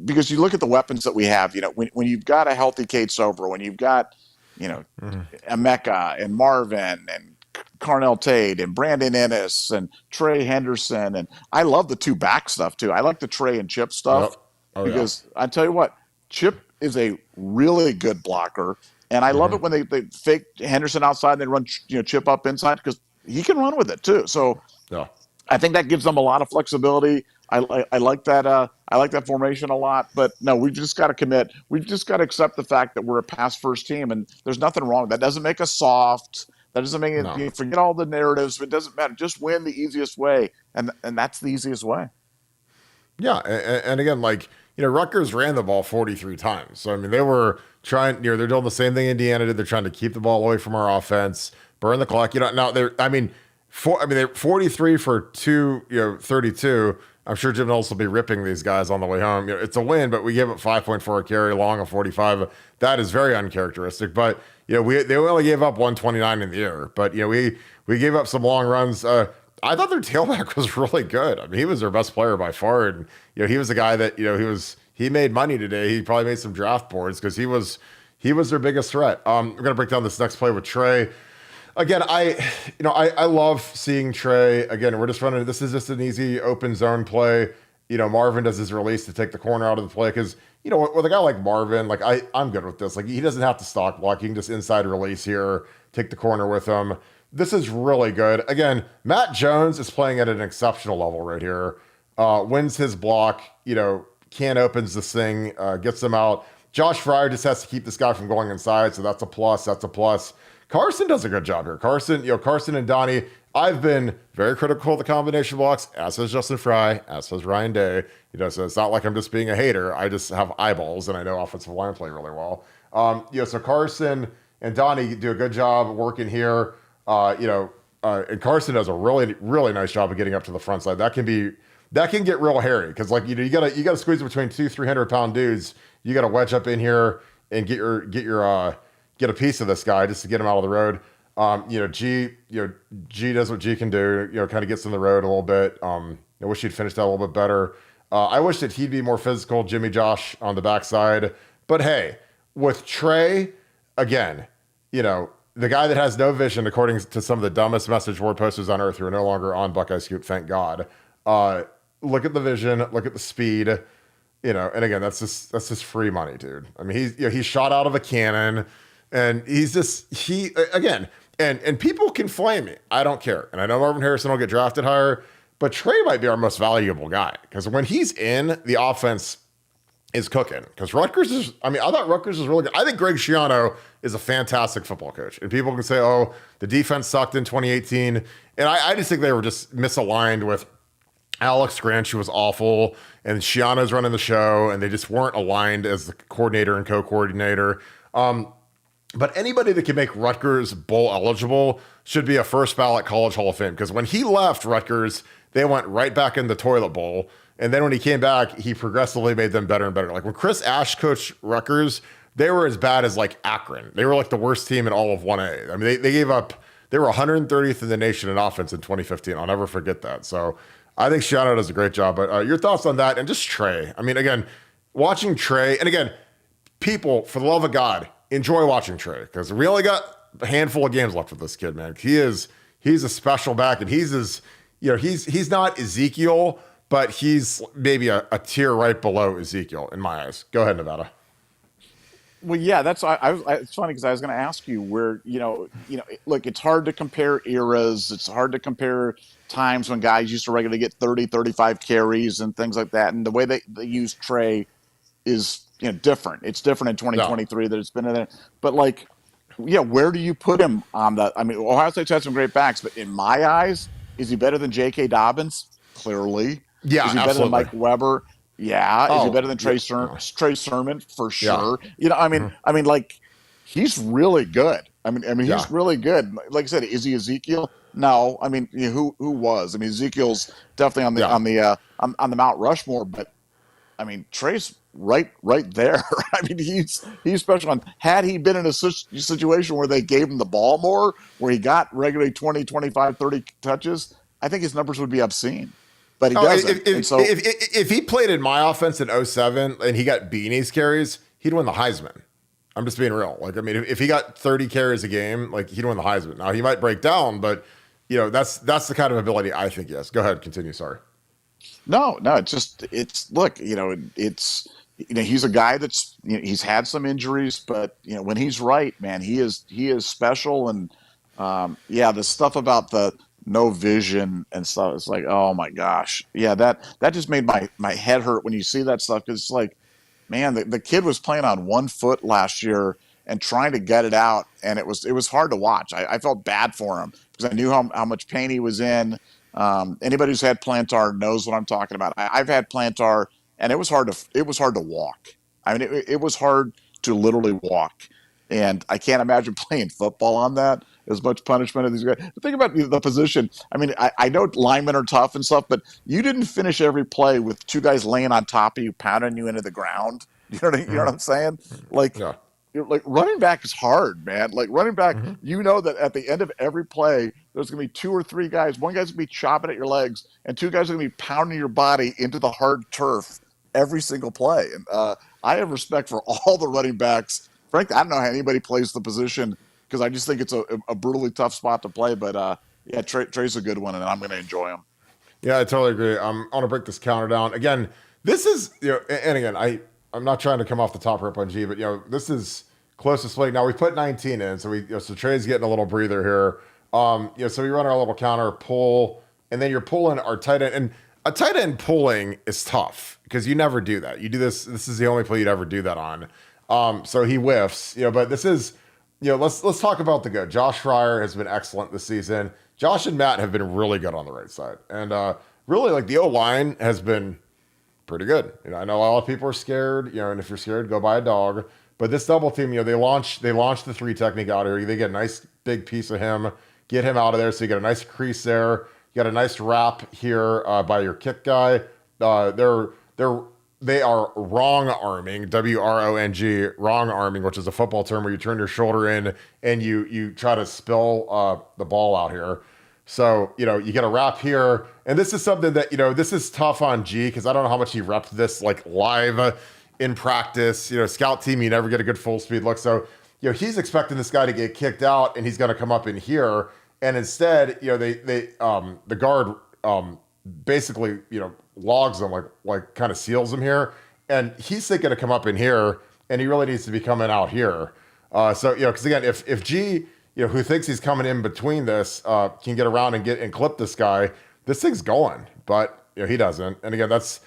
Speaker 2: Because you look at the weapons that we have, when you've got a healthy Cade Stover, when you've got, Emeka and Marvin and Carnell Tate and Brandon Ennis and Trey Henderson. And I love the 2 back stuff too. I like the Trey and Chip stuff because I tell you what, Chip is a really good blocker. And I love it when they fake Henderson outside and they run, Chip up inside, because he can run with it too. So I think that gives them a lot of flexibility. I like that. I like that formation a lot. But no, we've just got to commit. We've just got to accept the fact that we're a pass first team, and there's nothing wrong. That doesn't make us soft. That doesn't make it. Forget all the narratives. It doesn't matter. Just win the easiest way, and that's the easiest way.
Speaker 1: Yeah, and again, Rutgers ran the ball 43 times. So I mean, they were trying. They're doing the same thing Indiana did. They're trying to keep the ball away from our offense, burn the clock. Now they're 43 for 32. I'm sure Jim Knowles will be ripping these guys on the way home. It's a win, but we gave up 5.4 a carry, long of 45. That is very uncharacteristic. But they only gave up 129 in the air. But we gave up some long runs. I thought their tailback was really good. I mean, he was their best player by far, and he was the guy that he made money today. He probably made some draft boards because he was their biggest threat. We're gonna break down this next play with Trey. Again, I love seeing Trey. Again, we're just running. This is just an easy open zone play. Marvin does his release to take the corner out of the play because with a guy like Marvin, I'm good with this. He doesn't have to stock block. He can just inside release here, take the corner with him. This is really good. Again, Matt Jones is playing at an exceptional level right here. Wins his block. Can opens this thing, gets them out. Josh Fryer just has to keep this guy from going inside, so that's a plus. That's a plus. Carson does a good job here. Carson and Donnie, I've been very critical of the combination blocks, as has Justin Fry, as has Ryan Day. So it's not like I'm just being a hater. I just have eyeballs, and I know offensive line play really well. So Carson and Donnie do a good job working here. And Carson does a really, really nice job of getting up to the front side. That can get real hairy because you gotta squeeze it between 300-pound dudes. You gotta wedge up in here and get a piece of this guy just to get him out of the road. G does what G can do, kind of gets in the road a little bit. I wish he'd finished that a little bit better. I wish that he'd be more physical, Jimmy Josh on the backside. But hey, with Trey, again, the guy that has no vision, according to some of the dumbest message board posters on earth who are no longer on Buckeye Scoop, thank God. Look at the vision, look at the speed, and again, that's just free money, dude. I mean, he's shot out of a cannon, and and people can flame me. I don't care. And I know Marvin Harrison will get drafted higher, but Trey might be our most valuable guy because when he's in, the offense is cooking. Because I thought Rutgers was really good. I think Greg Schiano is a fantastic football coach. And people can say, oh, the defense sucked in 2018. And I just think they were just misaligned with Alex Grinch, who was awful, and Schiano's running the show, and they just weren't aligned as the coordinator and co-coordinator. But anybody that can make Rutgers bowl eligible should be a first ballot college Hall of Fame. Because when he left Rutgers, they went right back in the toilet bowl. And then when he came back, he progressively made them better and better. Like when Chris Ash coached Rutgers, they were as bad as like Akron. They were like the worst team in all of 1A. I mean, they were 130th in the nation in offense in 2015. I'll never forget that. So I think Schiano does a great job. But your thoughts on that and just Trey. I mean, again, watching Trey, and again, people, for the love of God, enjoy watching Trey because we only got a handful of games left with this kid, man. He's a special back, and he's not Ezekiel, but he's maybe a tier right below Ezekiel in my eyes. Go ahead, Nevada.
Speaker 2: Well, yeah, it's funny because I was going to ask you where, look, it's hard to compare eras. It's hard to compare times when guys used to regularly get 30, 35 carries and things like that. And the way they use Trey is, different. It's different in 2023 that it's been in there. But where do you put him on the, Ohio State's had some great backs, but in my eyes, is he better than J.K. Dobbins? Clearly.
Speaker 1: Yeah,
Speaker 2: is he better than Mike Weber? Yeah. Is he better than Trey Sermon? For sure. Yeah. He's really good. He's really good. Like I said, is he Ezekiel? No. Who was? Ezekiel's definitely on the Mount Rushmore, but Trey's right there. He's special. Had he been in a situation where they gave him the ball more, where he got regularly 20, 25, 30 touches, I think his numbers would be obscene. But he doesn't.
Speaker 1: If he played in my offense in 2007 and he got Beanie's carries, he'd win the Heisman. I'm just being real. If he got 30 carries a game, he'd win the Heisman. Now he might break down, but that's the kind of ability I think he has. Go ahead, continue. Sorry.
Speaker 2: No. He's a guy that's he's had some injuries, but when he's right, man, he is special. And the stuff about the no vision and stuff, it's like, oh my gosh, yeah, that just made my head hurt when you see that stuff. Because it's like, man, the kid was playing on 1 foot last year and trying to get it out, and it was hard to watch. I felt bad for him because I knew how much pain he was in. Anybody who's had plantar knows what I'm talking about. I've had plantar, and it was hard to walk. It was hard to literally walk, and I can't imagine playing football on that. As much punishment as these guys. But think about the position. I know linemen are tough and stuff, but you didn't finish every play with two guys laying on top of you, pounding you into the ground. You know what I'm saying? Running back is hard, man. Running back, you know that at the end of every play, there's going to be 2 or 3 guys. One guy's going to be chopping at your legs, and 2 guys are going to be pounding your body into the hard turf every single play. And I have respect for all the running backs. Frankly, I don't know how anybody plays the position because I just think it's a brutally tough spot to play. But Trey's a good one, and I'm going to enjoy him.
Speaker 1: Yeah, I totally agree. I'm going to break this counter down. Again, this is, and again, I'm not trying to come off the top rip on G, but this is close to splitting. Now we put 19 in, so Trey's getting a little breather here. So we run our little counter pull, and then you're pulling our tight end, and a tight end pulling is tough because you never do that. You do this. This is the only play you'd ever do that on. So he whiffs, but this is, let's talk about the good. Josh Fryer has been excellent this season. Josh and Matt have been really good on the right side, and really the O-line has been pretty good. I know a lot of people are scared, and if you're scared, go buy a dog. But this double team, they launched the 3 technique out here. They get a nice big piece of him, get him out of there, so you get a nice crease there. You got a nice wrap here by your kick guy. They are wrong arming, W-R-O-N-G, wrong arming, which is a football term where you turn your shoulder in and you try to spill the ball out here. So, you get a wrap here. And this is something that, this is tough on G because I don't know how much he repped this live in practice. Scout team, you never get a good full speed look. So he's expecting this guy to get kicked out and he's going to come up in here. And instead, the guard basically, logs him, like kind of seals him here. And he's thinking to come up in here, and he really needs to be coming out here. Because again, if G, who thinks he's coming in between this, can get around and clip this guy, this thing's going. But he doesn't. And again, that's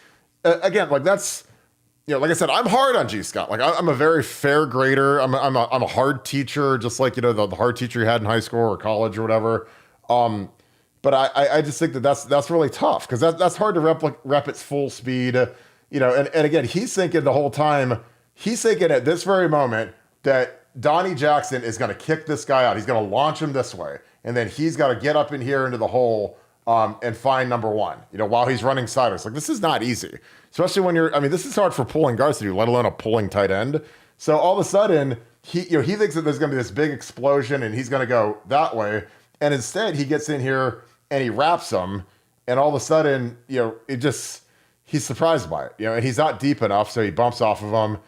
Speaker 1: like I said, I'm hard on G Scott. Like I'm a very fair grader. I'm a hard teacher, just like the hard teacher you had in high school or college or whatever. But I just think that's really tough because that's hard to rep its full speed. And again, he's thinking the whole time. He's thinking at this very moment that Donnie Jackson is going to kick this guy out. He's going to launch him this way, and then he's got to get up in here into the hole and find number one. while he's running sideways. Like this is not easy. Especially when this is hard for pulling guards to do, let alone a pulling tight end. So all of a sudden, he thinks that there's going to be this big explosion and he's going to go that way. And instead, he gets in here and he wraps him. And all of a sudden, he's surprised by it. And he's not deep enough, so he bumps off of him.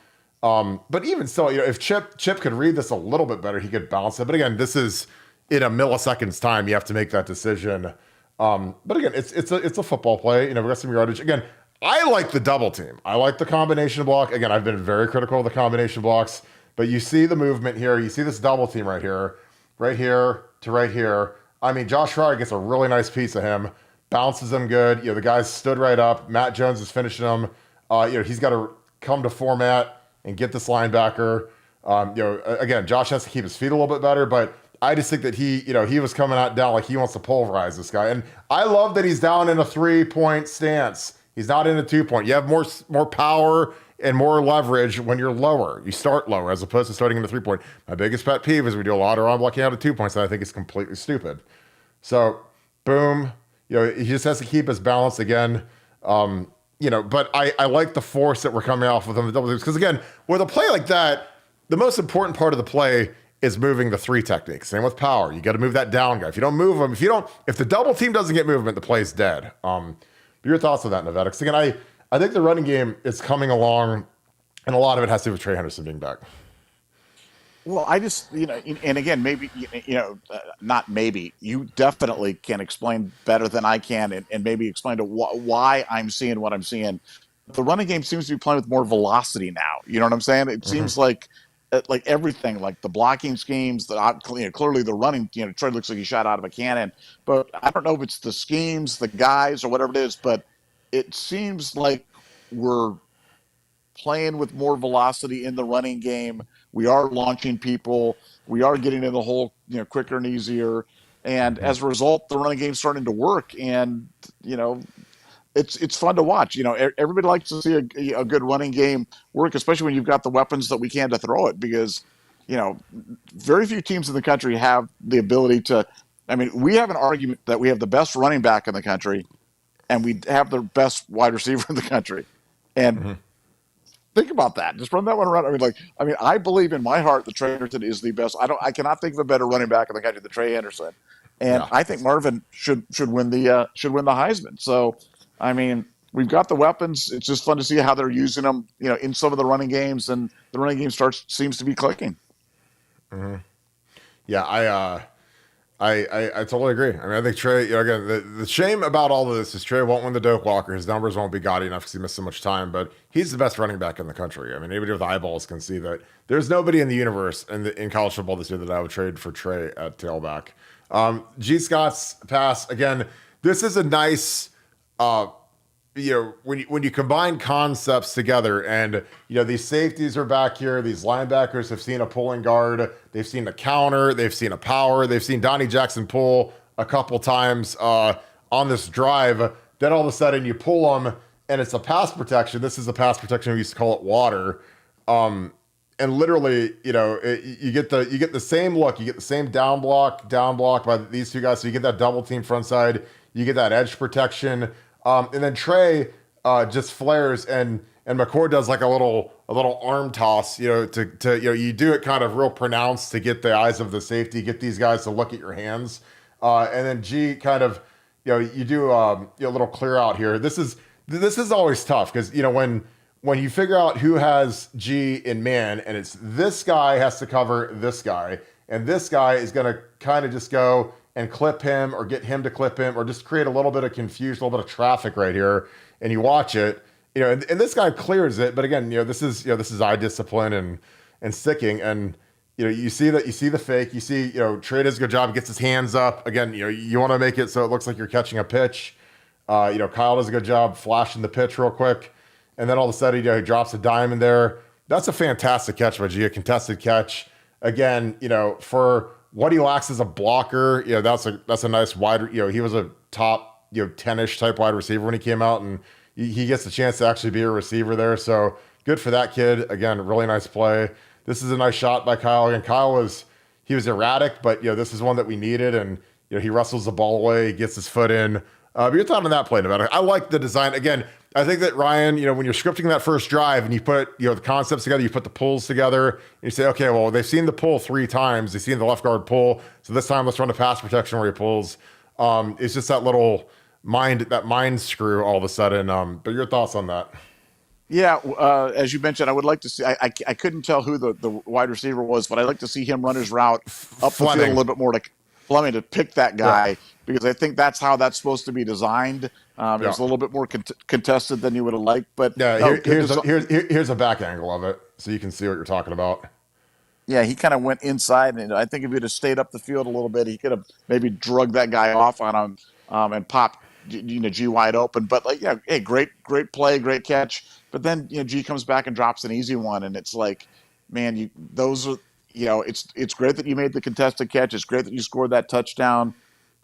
Speaker 1: But even still, if Chip could read this a little bit better, he could balance it. But again, this is in a millisecond's time. You have to make that decision. But again, it's a football play. We got some yardage. Again, I like the double team. I like the combination block. Again, I've been very critical of the combination blocks, but you see the movement here. You see this double team right here to right here. Josh Fryer gets a really nice piece of him, bounces him good. The guys stood right up. Matt Jones is finishing him. He's got to come to format and get this linebacker. Again, Josh has to keep his feet a little bit better, but I just think that he was coming out down like he wants to pulverize this guy. And I love that he's down in a 3-point stance. He's not in a 2-point. You have more power and more leverage when you're lower. You start lower as opposed to starting in a 3-point. My biggest pet peeve is we do a lot of run blocking out of 2 points, and I think it's completely stupid. So, boom. He just has to keep his balance again. But I like the force that we're coming off with on the double teams. Because again, with a play like that, the most important part of the play is moving the 3 technique. Same with power. You got to move that down guy. If you don't move him, if the double team doesn't get movement, the play's dead. Your thoughts on that, Nevada? Because again, I think the running game is coming along, and a lot of it has to do with Trey Henderson being back.
Speaker 2: Well, I just, and again, maybe, not maybe, you definitely can explain better than I can and maybe explain to why I'm seeing what I'm seeing. The running game seems to be playing with more velocity now. You know what I'm saying? It seems like everything, like the blocking schemes, clearly the running, Trey looks like he shot out of a cannon, but I don't know if it's the schemes, the guys, or whatever it is, but it seems like we're playing with more velocity in the running game. We are launching people. We are getting in the hole, quicker and easier. And as a result, the running game's starting to work. And, it's fun to watch. Everybody likes to see a good running game work, especially when you've got the weapons that we can to throw it, because, very few teams in the country have the ability to. We have an argument that we have the best running back in the country, and we have the best wide receiver in the country. And think about that. Just run that one around. I believe in my heart that Trey Henderson is the best. I cannot think of a better running back in the country than Trey Henderson. And I think Marvin should win the Heisman. So, we've got the weapons. It's just fun to see how they're using them, in some of the running games, and the running game seems to be clicking.
Speaker 1: Mm-hmm. Yeah, I totally agree. I think Trey, again, the shame about all of this is Trey won't win the Doak Walker. His numbers won't be gaudy enough because he missed so much time, but he's the best running back in the country. Anybody with eyeballs can see that there's nobody in the universe in college football this year that I would trade for Trey at tailback. G. Scott's pass, again, this is a nice, when you combine concepts together and, these safeties are back here, these linebackers have seen a pulling guard, they've seen a counter, they've seen a power, they've seen Donnie Jackson pull a couple times on this drive, then all of a sudden you pull them and it's a pass protection. This is a pass protection. We used to call it water. And literally, you get the same look, you get the same down block by these two guys. So you get that double team front side, you get that edge protection. And then Trey just flares and McCord does like a little arm toss, you do it kind of real pronounced to get the eyes of the safety, get these guys to look at your hands. And then G kind of, you do a little clear out here. This is always tough because, when you figure out who has G in man, and it's this guy has to cover this guy, and this guy is going to kind of just go and clip him or get him to clip him or just create a little bit of confusion, a little bit of traffic right here, and you watch it, and this guy clears it, but again, this is eye discipline and sticking, and you see the fake, you see, Trey does a good job, gets his hands up, again, you want to make it so it looks like you're catching a pitch, Kyle does a good job flashing the pitch real quick. And then all of a sudden, he drops a dime in there. That's a fantastic catch by G, a contested catch. Again, for what he lacks as a blocker, that's a nice wide. He was a top 10-ish type wide receiver when he came out, and he gets the chance to actually be a receiver there. So good for that kid. Again, really nice play. This is a nice shot by Kyle. And Kyle was erratic, but this is one that we needed, and he wrestles the ball away, he gets his foot in. But your thought on that play, Nevada? I like the design. Again, I think that Ryan, when you're scripting that first drive and you put, the concepts together, you put the pulls together, and you say, okay, well, they've seen the pull 3 times. They've seen the left guard pull. So this time let's run a pass protection where he pulls. It's just that little mind screw all of a sudden. But your thoughts on that?
Speaker 2: Yeah, as you mentioned, I would like to see. I couldn't tell who the wide receiver was, but I'd like to see him run his route up the field a little bit more to Fleming to pick that guy, because I think that's how that's supposed to be designed. It's a little bit more contested than you would have liked, but
Speaker 1: here's a back angle of it, so you can see what you're talking about.
Speaker 2: Yeah, he kind of went inside, and I think if he'd have stayed up the field a little bit, he could have maybe drug that guy off on him and popped G wide open. But hey, great play, great catch. But then G comes back and drops an easy one, and it's like, man, those are. It's great that you made the contested catch. It's great that you scored that touchdown.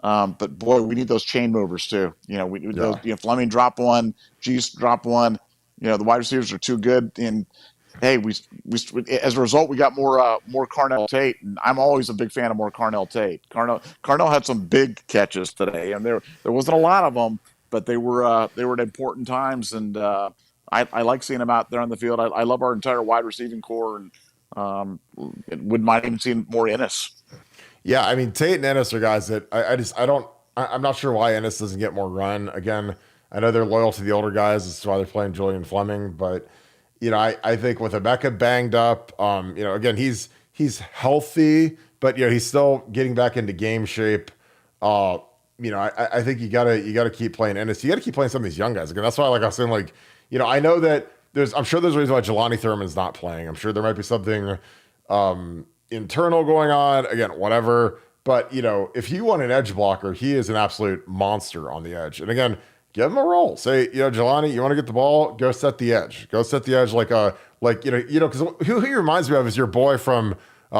Speaker 2: But boy, we need those chain movers too. Fleming drop one, G's drop one. The wide receivers are too good. And hey, we as a result, we got more Carnell Tate. And I'm always a big fan of more Carnell Tate. Carnell had some big catches today, and there wasn't a lot of them, but they were at important times. And I like seeing them out there on the field. I love our entire wide receiving core, and wouldn't mind even seeing more Ennis.
Speaker 1: Yeah, I mean, Tate and Ennis are guys that I'm not sure why Ennis doesn't get more run. Again, I know they're loyal to the older guys. That's why they're playing Julian Fleming. But, I think with Emeka banged up, again, he's healthy, but, he's still getting back into game shape. I think you gotta keep playing Ennis. You gotta keep playing some of these young guys. Again, that's why, I was saying, I know that I'm sure there's a reason why Jelani Thurman's not playing. I'm sure there might be something internal going on. Again, whatever. But, if you want an edge blocker, he is an absolute monster on the edge. And again, give him a role. Say, Jelani, you want to get the ball? Go set the edge. Go set the edge because who he reminds me of is your boy from,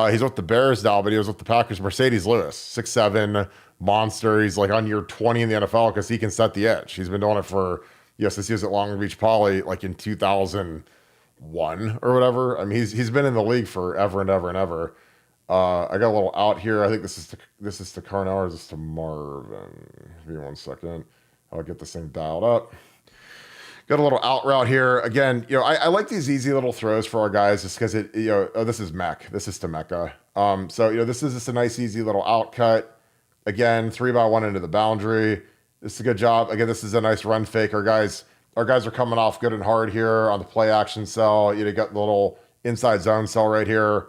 Speaker 1: he's with the Bears now, but he was with the Packers, Mercedes Lewis, 6'7", monster. He's on year 20 in the NFL because he can set the edge. He's been doing it for, since he was at Long Beach Poly, in 2001 or whatever. I mean, he's been in the league forever and ever and ever. I got a little out here. I think this is to Carnell, or is this to Marvin? Give me 1 second. I'll get this thing dialed up. Got a little out route here. Again, I like these easy little throws for our guys just because this is Mech. This is to Mecca. So, this is just a nice, easy little out cut. Again, 3x1 into the boundary. This is a good job. Again, this is a nice run fake. Our guys are coming off good and hard here on the play action cell. You got the little inside zone cell right here.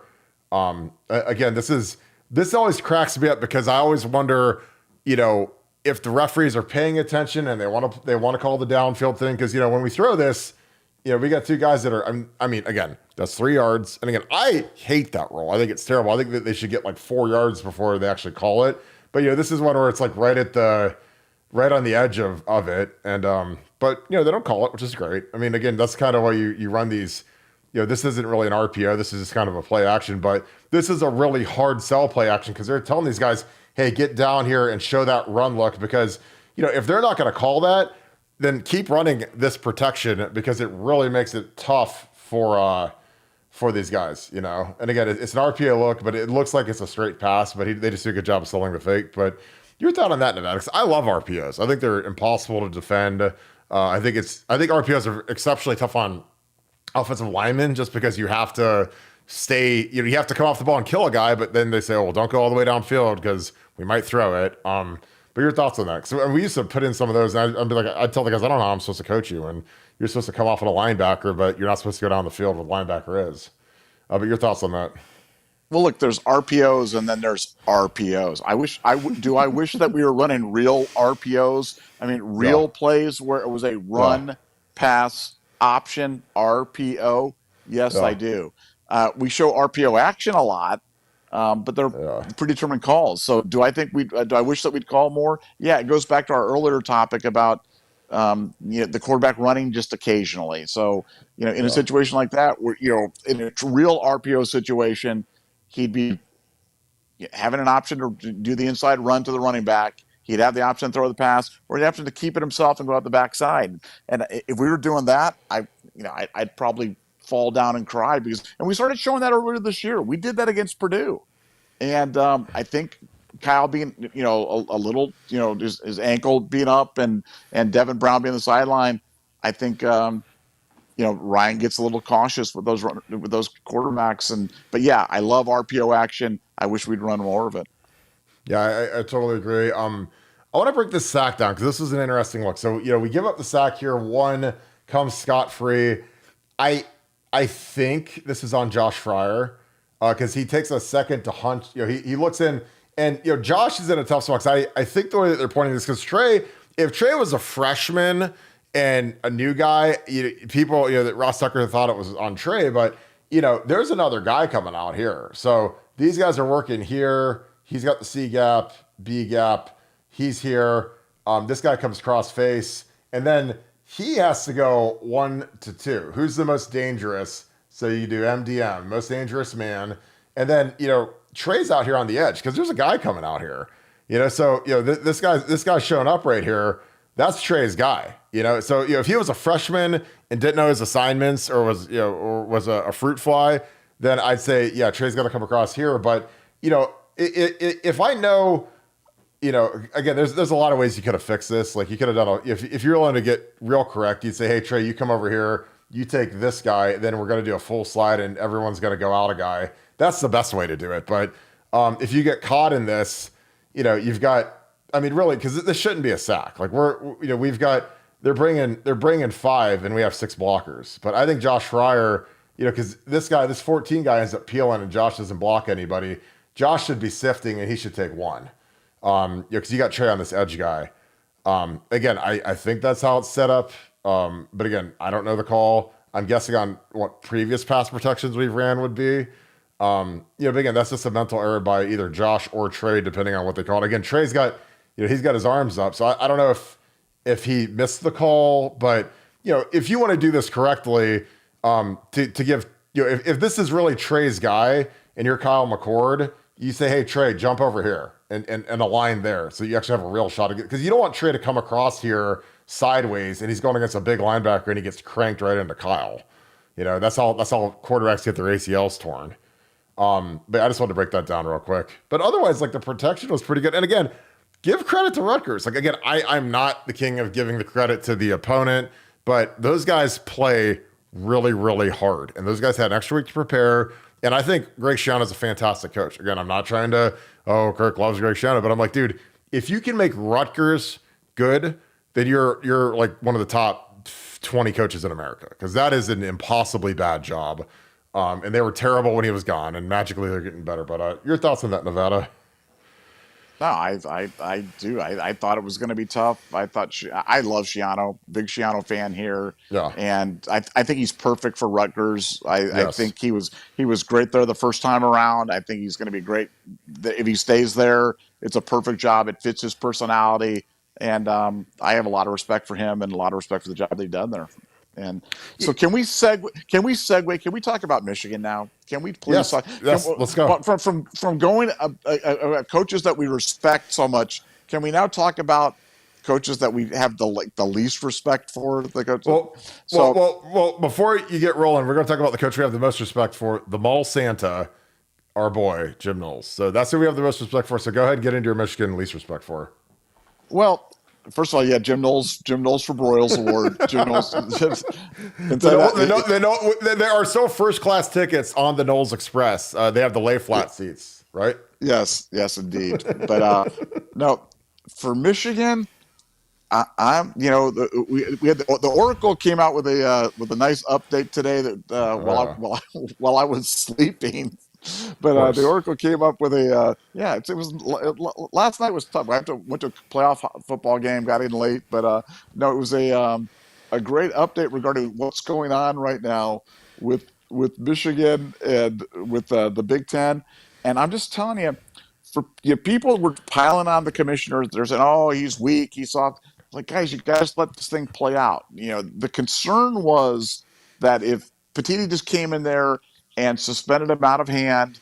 Speaker 1: Again, this always cracks me up because I always wonder, if the referees are paying attention and they want to call the downfield thing. Because, when we throw this, we got 2 guys that are, again, that's 3 yards. And again, I hate that rule. I think it's terrible. I think that they should get 4 yards before they actually call it. But, this is one where it's right on the edge of it. And, but, they don't call it, which is great. Again, that's kind of why you run these, this isn't really an RPO. This is just kind of a play action, but this is a really hard sell play action because they're telling these guys, hey, get down here and show that run look because, if they're not going to call that, then keep running this protection because it really makes it tough for these guys, And again, it's an RPO look, but it looks like it's a straight pass, but they just do a good job of selling the fake. But your thought on that, Nevada? I love RPOs. I think they're impossible to defend. I think RPOs are exceptionally tough on offensive linemen just because you have to stay, you have to come off the ball and kill a guy, but then they say, oh, well, don't go all the way downfield because we might throw it. But your thoughts on that? So we used to put in some of those, and I'd be like, I'd tell the guys, I don't know how I'm supposed to coach you, and you're supposed to come off on a linebacker, but you're not supposed to go down the field with linebacker is. But your thoughts on that?
Speaker 2: Well, look, there's RPOs and then there's RPOs. I wish that we were running real RPOs. I mean,
Speaker 1: Yeah,
Speaker 2: real plays where it was a
Speaker 1: yeah,
Speaker 2: run, pass, option, RPO. Yes, I
Speaker 1: yeah,
Speaker 2: do. We show RPO action a lot, but they're
Speaker 1: yeah,
Speaker 2: predetermined calls. So, do I wish that we'd call more? Yeah, it goes back to our earlier topic about the quarterback running just occasionally. So, in a
Speaker 1: yeah.
Speaker 2: situation like that, where in a real RPO situation, he'd be having an option to do the inside run to the running back. He'd have the option to throw the pass, or he'd have to keep it himself and go out the backside. And if we were doing that, I'd probably fall down and cry and we started showing that earlier this year. We did that against Purdue, and I think Kyle being, a little, his ankle being up, and Devin Brown being on the sideline, I think, Ryan gets a little cautious with those quarterbacks. But yeah, I love RPO action. I wish we'd run more of it.
Speaker 1: Yeah, I totally agree. I want to break this sack down because this was an interesting look. So, we give up the sack here. One comes scot-free. I think this is on Josh Fryer because he takes a second to hunt. He looks in, and Josh is in a tough spot. 'Cause I think the way that they're pointing this, because if Trey was a freshman and a new guy, people, that Ross Tucker thought it was on Trey, but there's another guy coming out here. So these guys are working here. He's got the C gap, B gap. He's here. This guy comes cross face, and then he has to go 1 to 2. Who's the most dangerous? So you do MDM, most dangerous man, and then Trey's out here on the edge because there's a guy coming out here. So this guy's showing up right here. That's Trey's guy. So if he was a freshman and didn't know his assignments or was a fruit fly, then I'd say Trey's got to come across here. But if I know. Again, there's a lot of ways you could have fixed this. Like you could have done if you're willing to get real correct, you'd say, hey Trey, you come over here, you take this guy, then we're going to do a full slide and everyone's going to go out a guy. That's the best way to do it. But if you get caught in this, you've got. I mean, really, because this shouldn't be a sack. Like we've got they're bringing 5 and we have 6 blockers. But I think Josh Fryer, because this 14 guy ends up peeling and Josh doesn't block anybody. Josh should be sifting and he should take 1. Because you got Trey on this edge guy. Again, I think that's how it's set up. But again, I don't know the call. I'm guessing on what previous pass protections we've ran would be. But again, that's just a mental error by either Josh or Trey, depending on what they call it. Again, Trey's got, he's got his arms up. So I don't know if he missed the call, but if you want to do this correctly, to give, if this is really Trey's guy and you're Kyle McCord, you say, hey, Trey, jump over here and align there. So you actually have a real shot. Because you don't want Trey to come across here sideways and he's going against a big linebacker and he gets cranked right into Kyle. That's how quarterbacks get their ACLs torn. But I just wanted to break that down real quick. But otherwise, like the protection was pretty good. And again, give credit to Rutgers. Like again, I'm not the king of giving the credit to the opponent, but those guys play really, really hard. And those guys had an extra week to prepare. And I think Greg Schiano is a fantastic coach. Again, I'm not trying to, Kirk loves Greg Schiano, but I'm like, dude, if you can make Rutgers good, then you're like one of the top 20 coaches in America, because that is an impossibly bad job. And they were terrible when he was gone, and magically they're getting better. But your thoughts on that, Nevada?
Speaker 2: No, I do. I thought it was going to be tough. I love Schiano, big Schiano fan here.
Speaker 1: Yeah.
Speaker 2: And I think he's perfect for Rutgers. I
Speaker 1: Yes.
Speaker 2: think he was great there the first time around. I think he's going to be great if he stays there. It's a perfect job. It fits his personality, and I have a lot of respect for him and a lot of respect for the job they've done there. And so, can we segue? Can we talk about Michigan now? Can we please
Speaker 1: Yes.
Speaker 2: talk?
Speaker 1: Yes. Let's go.
Speaker 2: From going coaches that we respect so much. Can we now talk about coaches that we have the least respect for? The coaches.
Speaker 1: Well, before you get rolling, we're going to talk about the coach we have the most respect for, the Mall Santa, our boy Jim Knowles. So that's who we have the most respect for. So go ahead and get into your Michigan least respect for.
Speaker 2: Well, first of all, yeah, Jim Knowles for Broyles Award. Jim Knowles.
Speaker 1: There are so first-class tickets on the Knowles Express. They have the lay flat seats, right?
Speaker 2: Yes, indeed. But no, For Michigan, I'm, we had the Oracle came out with a nice update today that while I was sleeping,
Speaker 1: Of
Speaker 2: but the
Speaker 1: course.
Speaker 2: Oracle came up with it was last night was tough. Went to a playoff football game, got in late, but no, it was a great update regarding what's going on right now with Michigan and with the Big Ten, and I'm just telling you, people were piling on the commissioners. They're saying, "Oh, he's weak, he's soft." Like, guys, you guys let this thing play out. The concern was that if Petiti just came in there and suspended him out of hand,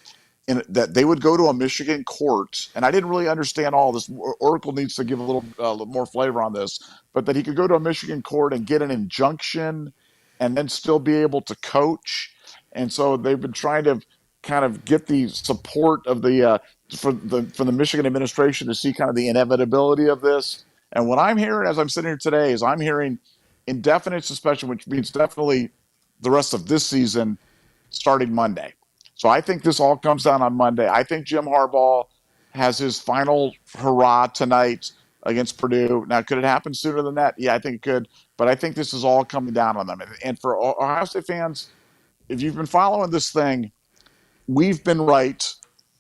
Speaker 2: and that they would go to a Michigan court. And I didn't really understand all this. Oracle needs to give a little more flavor on this, but that he could go to a Michigan court and get an injunction and then still be able to coach. And so they've been trying to kind of get the support of the for the Michigan administration to see kind of the inevitability of this. And what I'm hearing as I'm sitting here today is I'm hearing indefinite suspension, which means definitely the rest of this season starting Monday. So I think this all comes down on Monday. I think Jim Harbaugh has his final hurrah tonight against Purdue. Now, could it happen sooner than that? Yeah, I think it could. But I think this is all coming down on them. And for Ohio State fans, if you've been following this thing, we've been right.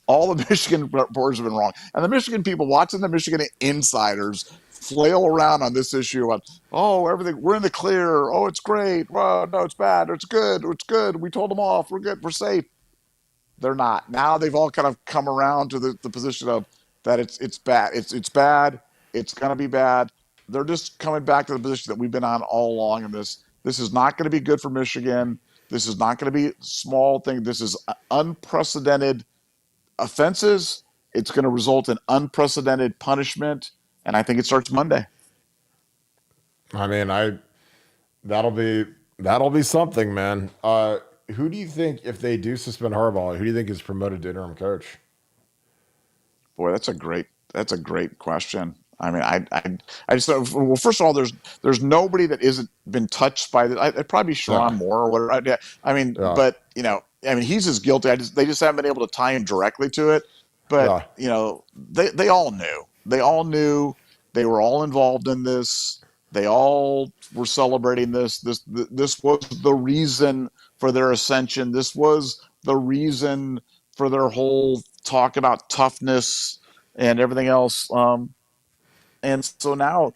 Speaker 2: All the Michigan reporters have been wrong. And the Michigan people watching the Michigan insiders flail around on this issue of, oh, everything, we're in the clear. Oh, it's great. Well, no, it's bad. It's good. It's good. We told them off. We're good. We're safe. They're not. Now they've all kind of come around to the position of that it's bad. It's bad. It's going to be bad. They're just coming back to the position that we've been on all along in this. This is not going to be good for Michigan. This is not going to be a small thing. This is unprecedented offenses. It's going to result in unprecedented punishment, and I think it starts Monday.
Speaker 1: I mean, that'll be something, man. Who do you think, if they do suspend Harbaugh, who do you think is promoted to interim coach?
Speaker 2: Boy, that's a great question. I mean, I just thought, well, first of all, there's nobody that isn't been touched by this. It'd probably be Sharon Moore or whatever. I mean, but he's as guilty. They just haven't been able to tie him directly to it. But they all knew. They all knew. They were all involved in this. They all were celebrating this. This was the reason for their ascension. This was the reason for their whole talk about toughness and everything else. And so now,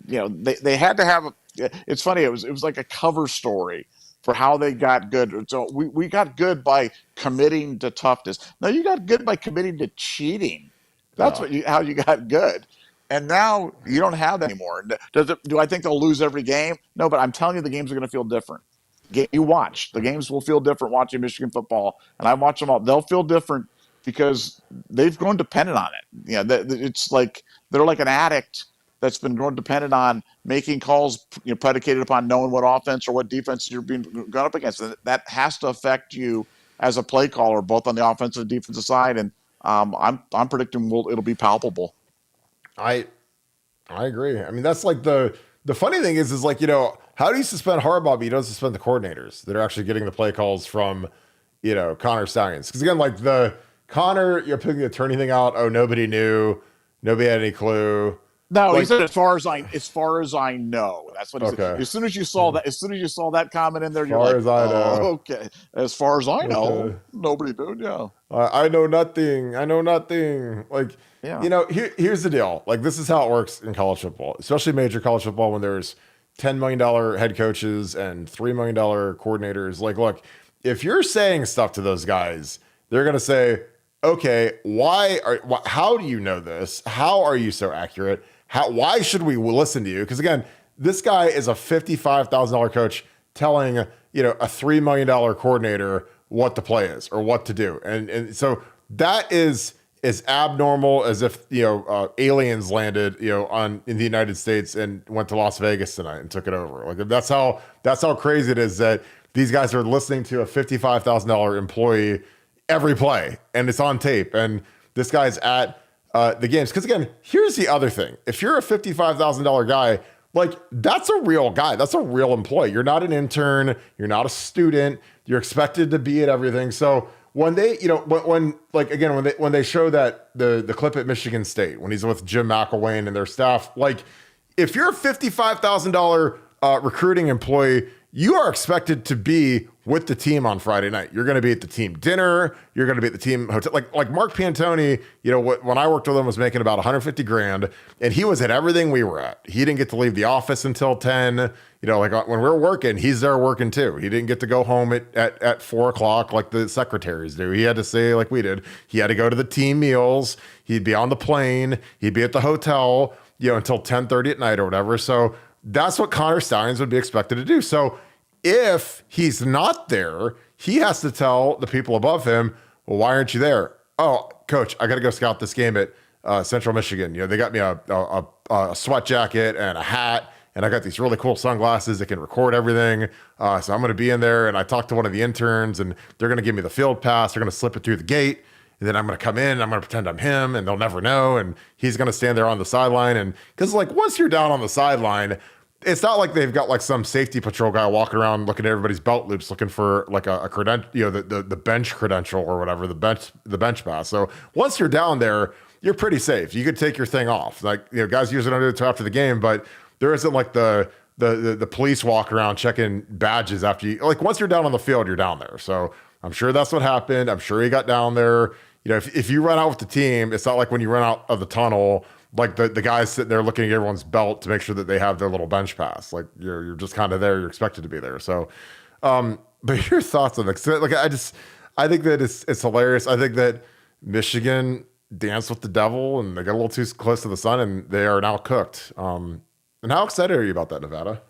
Speaker 2: they had to have it's funny. It was like a cover story for how they got good. So we got good by committing to toughness. No, you got good by committing to cheating. That's how you got good. And now you don't have that anymore. Do I think they'll lose every game? No, but I'm telling you, the games are going to feel different. You watch. The games will feel different watching Michigan football. And I watch them all. They'll feel different because they've grown dependent on it. It's like they're like an addict that's been grown dependent on making calls predicated upon knowing what offense or what defense you're being gone up against. And that has to affect you as a play caller, both on the offensive and defensive side. And I'm predicting it'll be palpable.
Speaker 1: I agree. I mean, that's like the funny thing is like, how do you suspend Harbaugh, but you don't suspend the coordinators that are actually getting the play calls from, Connor Stallions? Because again, like Connor, you're picking the attorney thing out. Oh, nobody knew. Nobody had any clue.
Speaker 2: No, he said as far as I know. That's what he said. As soon as you saw that comment in there, you're like, okay. As far as I know, nobody knew. Yeah.
Speaker 1: I know nothing. Like, here's the deal. Like, this is how it works in college football, especially major college football, when there's $10 million head coaches and $3 million coordinators. Like, look, if you're saying stuff to those guys, they're going to say, okay, how do you know this? How are you so accurate? Why should we listen to you? Because again, this guy is a $55,000 coach telling, a $3 million coordinator what the play is or what to do. And so that is as abnormal as if, aliens landed, in the United States and went to Las Vegas tonight and took it over. Like that's how crazy it is that these guys are listening to a $55,000 employee every play, and it's on tape. And this guy's at the games. Because again, here's the other thing. If you're a $55,000 guy, like that's a real guy. That's a real employee. You're not an intern. You're not a student. You're expected to be at everything. So when they, when like again when they show that the clip at Michigan State when he's with Jim McElwain and their staff, like if you're a $55,000 recruiting employee, you are expected to be with the team on Friday night. You're going to be at the team dinner. You're going to be at the team hotel. Like Mark Pantoni, when I worked with him was making about 150 grand, and he was at everything we were at. He didn't get to leave the office until 10. Like when we were working, he's there working too. He didn't get to go home at 4 o'clock like the secretaries do. He had to stay like we did. He had to go to the team meals. He'd be on the plane. He'd be at the hotel, until 10:30 at night or whatever. So that's what Connor Stalions would be expected to do. So if he's not there, he has to tell the people above him, well, why aren't you there? Oh, coach, I got to go scout this game at Central Michigan. They got me a sweat jacket and a hat, and I got these really cool sunglasses that can record everything. So I'm going to be in there, and I talked to one of the interns, and they're going to give me the field pass. They're going to slip it through the gate, and then I'm going to come in, and I'm going to pretend I'm him, and they'll never know, and he's going to stand there on the sideline. And because once you're down on the sideline, it's not like they've got some safety patrol guy walking around looking at everybody's belt loops, looking for a credential, the bench credential or whatever, the bench pass. So once you're down there, you're pretty safe. You could take your thing off. Guys usually don't do it after the game, but there isn't the police walk around checking badges after you. Once you're down on the field, you're down there. So I'm sure that's what happened. I'm sure he got down there. If you run out with the team, it's not like when you run out of the tunnel, like the guys sitting there looking at everyone's belt to make sure that they have their little bench pass. Like you're just kind of there. You're expected to be there. So, but your thoughts on this? I think that it's hilarious. I think that Michigan danced with the devil and they got a little too close to the sun and they are now cooked. And how excited are you about that, Nevada?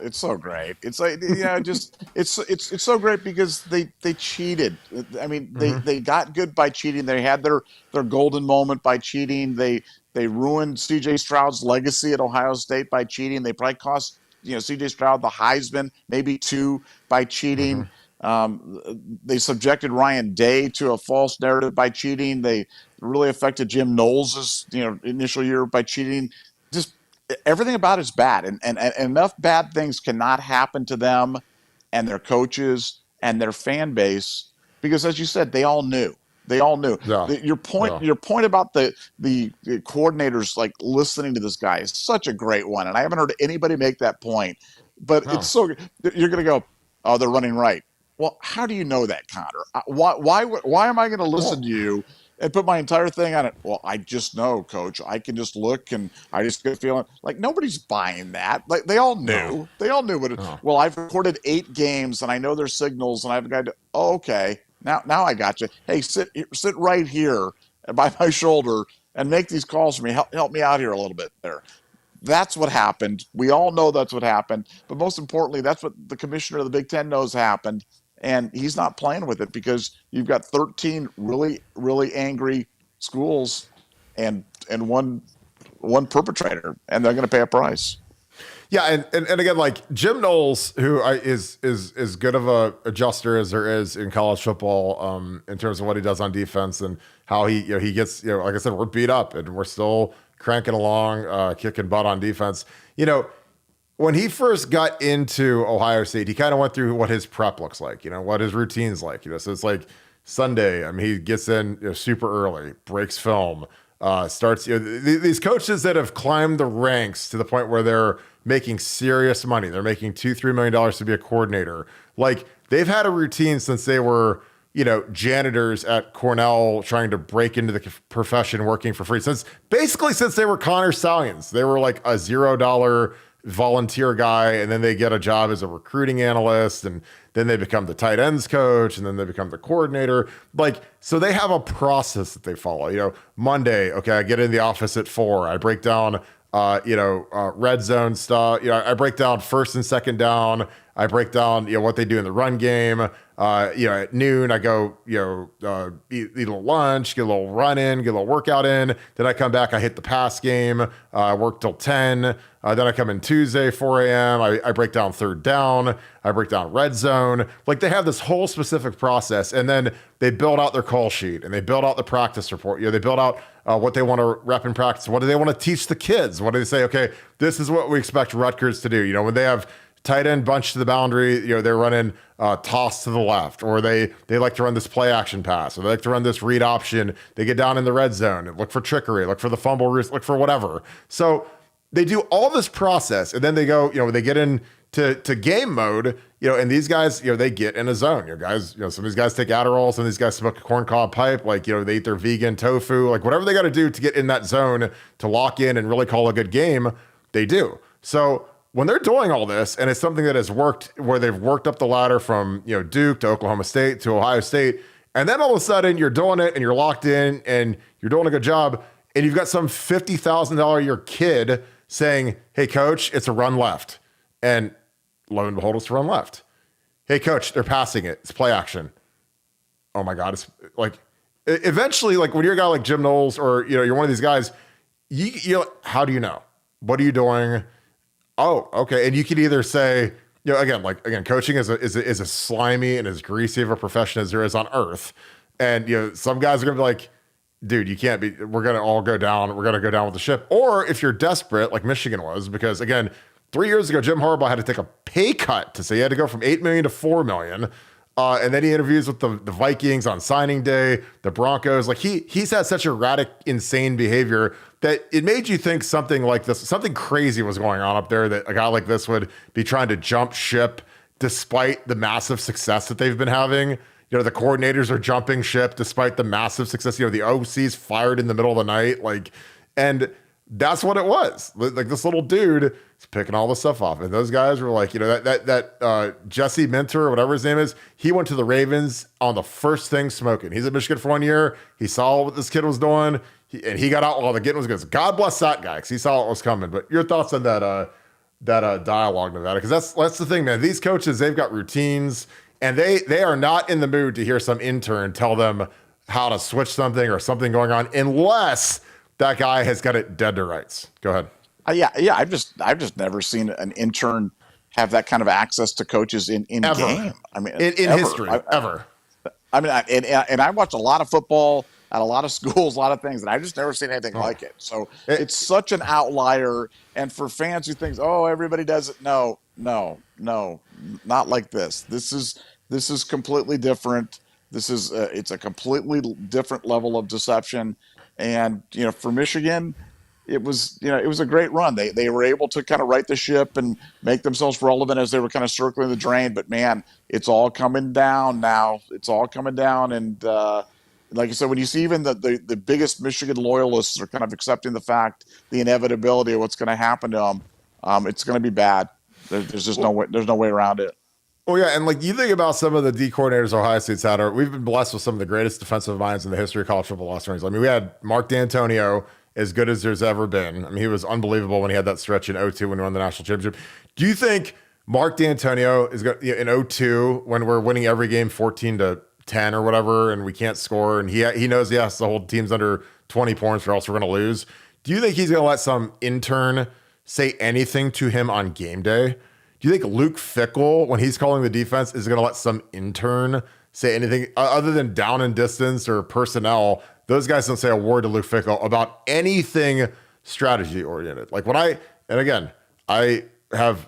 Speaker 2: It's so great. It's like, it's so great because they cheated. I mean, they got good by cheating. They had their golden moment by cheating. They ruined CJ Stroud's legacy at Ohio State by cheating. They probably cost, CJ Stroud the Heisman, maybe 2 by cheating. They subjected Ryan Day to a false narrative by cheating. They really affected Jim Knowles' initial year by cheating. Just everything about it's bad, and enough bad things cannot happen to them and their coaches and their fan base because, as you said, they all knew. Yeah. Your point about the coordinators listening to this guy is such a great one, and I haven't heard anybody make that point. But it's so you're going to go, oh, they're running right. Well, how do you know that, Connor? Why am I going to listen to you and put my entire thing on it? Well, I just know, Coach. I can just look and I just get feeling like nobody's buying that. Like they all knew. No. They all knew what it. No. Well, I've recorded 8 games and I know their signals and I have a guy to. Oh, okay, now I got you. Hey, sit right here by my shoulder and make these calls for me. Help me out here a little bit there. That's what happened. We all know that's what happened. But most importantly, that's what the commissioner of the Big Ten knows happened. And he's not playing with it because you've got 13 really, really angry schools and one perpetrator, and they're going to pay a price.
Speaker 1: Yeah, and again, Jim Knowles, who is as good of a adjuster as there is in college football, in terms of what he does on defense and how he gets, like I said, we're beat up and we're still cranking along, kicking butt on defense. When he first got into Ohio State, he kind of went through what his prep looks like, what his routine's like, so it's like Sunday. I mean, he gets in super early, breaks film, starts, these coaches that have climbed the ranks to the point where they're making serious money. They're making $2-3 million to be a coordinator. They've had a routine since they were, janitors at Cornell trying to break into the profession working for free. Since they were Connor Stalions. They were like a $0 volunteer guy, and then they get a job as a recruiting analyst, and then they become the tight ends coach, and then they become the coordinator. So they have a process that they follow. Monday, okay, I get in the office at 4. I break down red zone stuff. I break down first and second down. I break down, what they do in the run game. At noon, I go, eat a little lunch, get a little run in, get a little workout in. Then I come back, I hit the pass game. I work till 10. Then I come in Tuesday, 4 a.m. I break down third down. I break down red zone. They have this whole specific process, and then they build out their call sheet and they build out the practice report. They build out what they want to rep in practice. What do they want to teach the kids? What do they say? Okay, this is what we expect Rutgers to do. When they have tight end bunch to the boundary, they're running toss to the left, or they like to run this play action pass, or they like to run this read option. They get down in the red zone and look for trickery, look for the fumble, look for whatever. So they do all this process, and then they go, they get into game mode, and these guys, they get in a zone. Some of these guys take Adderall, some of these guys smoke a corncob pipe, they eat their vegan tofu, whatever they got to do to get in that zone to lock in and really call a good game, they do. So when they're doing all this, and it's something that has worked, where they've worked up the ladder from Duke to Oklahoma State to Ohio State, and then all of a sudden you're doing it and you're locked in and you're doing a good job, and you've got some $50,000 a year kid saying, "Hey coach, it's a run left," and lo and behold, it's a run left. "Hey coach, they're passing it. It's play action." Oh my God! It's eventually, when you're a guy like Jim Knowles, or you're one of these guys, you how do you know? What are you doing? Oh, okay. And you could either say, again, coaching is a slimy and as greasy of a profession as there is on earth. And, some guys are going to be like, dude, you can't be, we're going to all go down. We're going to go down with the ship. Or if you're desperate, like Michigan was, because again, 3 years ago, Jim Harbaugh had to take a pay cut to say he had to go from $8 million to $4 million. And then he interviews with the Vikings on signing day, the Broncos. He's had such erratic, insane behavior that it made you think something like this, something crazy was going on up there, that a guy like this would be trying to jump ship despite the massive success that they've been having. The coordinators are jumping ship despite the massive success. The OC's fired in the middle of the night. And that's what it was. This little dude is picking all this stuff off. And those guys were that Jesse Minter, or whatever his name is, he went to the Ravens on the first thing smoking. He's at Michigan for 1 year. He saw what this kid was doing. And he got out while the getting was good. God bless that guy, because he saw what was coming. But your thoughts on that dialogue, Nevada? Because that's the thing, man. These coaches, they've got routines, and they are not in the mood to hear some intern tell them how to switch something or something going on, unless that guy has got it dead to rights. Go ahead.
Speaker 2: Yeah. I've just never seen an intern have that kind of access to coaches in
Speaker 1: ever.
Speaker 2: Game. I mean,
Speaker 1: in history, ever.
Speaker 2: And I watch a lot of football at a lot of schools, a lot of things, and I've just never seen anything like it. So it's such an outlier. And for fans who think, oh, everybody does it, no, not like this. This is completely different. It's a completely different level of deception. And for Michigan, it was a great run. They were able to kind of right the ship and make themselves relevant as they were kind of circling the drain. But man, it's all coming down now. It's all coming down. And like I said, when you see even the biggest Michigan loyalists are kind of accepting the fact, the inevitability of what's going to happen to them, it's going to be bad. There's just no way. There's no way around it.
Speaker 1: Oh yeah, and you think about some of the D coordinators Ohio State's had. We've been blessed with some of the greatest defensive minds in the history of college football last year. We had Mark D'Antonio, as good as there's ever been. He was unbelievable when he had that stretch in 2002 when we won the national championship. Do you think Mark D'Antonio is going in 2002 when we're winning every game 14-10 or whatever, and we can't score, and he knows he has to hold teams under 20 points or else we're going to lose? Do you think he's going to let some intern say anything to him on game day? Do you think Luke Fickell, when he's calling the defense, is going to let some intern say anything other than down and distance or personnel? Those guys don't say a word to Luke Fickell about anything strategy oriented. I have,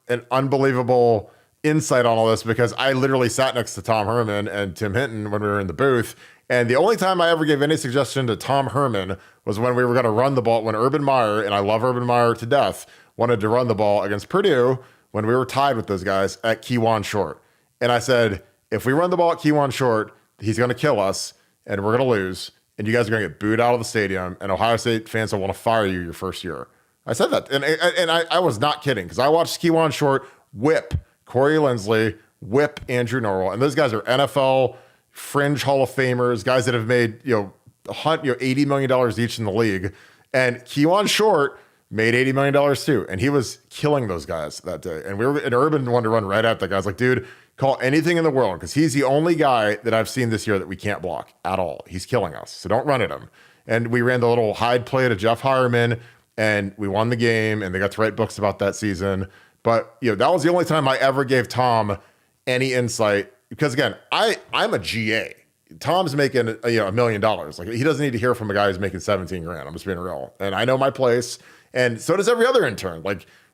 Speaker 1: an unbelievable insight on all this because I literally sat next to Tom Herman and Tim Hinton when we were in the booth. And the only time I ever gave any suggestion to Tom Herman was when we were going to run the ball, when Urban Meyer, and I love Urban Meyer to death, wanted to run the ball against Purdue when we were tied with those guys at Kewan Short. And I said, if we run the ball at Kewan Short, he's going to kill us and we're going to lose. And you guys are going to get booed out of the stadium, and Ohio State fans will want to fire you your first year. I said that. And I was not kidding, because I watched Kewan Short whip Corey Linsley, whip Andrew Norwell. And those guys are NFL fringe Hall of Famers, guys that have made, $80 million each in the league. And Kewan Short made $80 million too. And he was killing those guys that day. And Urban wanted to run right at that guy. I was like, dude, call anything in the world, because he's the only guy that I've seen this year that we can't block at all. He's killing us. So don't run at him. And we ran the little hide play to Jeff Hireman, and we won the game, and they got to write books about that season. But that was the only time I ever gave Tom any insight, because again, I'm a GA. Tom's making $1 million. He doesn't need to hear from a guy who's making 17 grand. I'm just being real. And I know my place. And so does every other intern.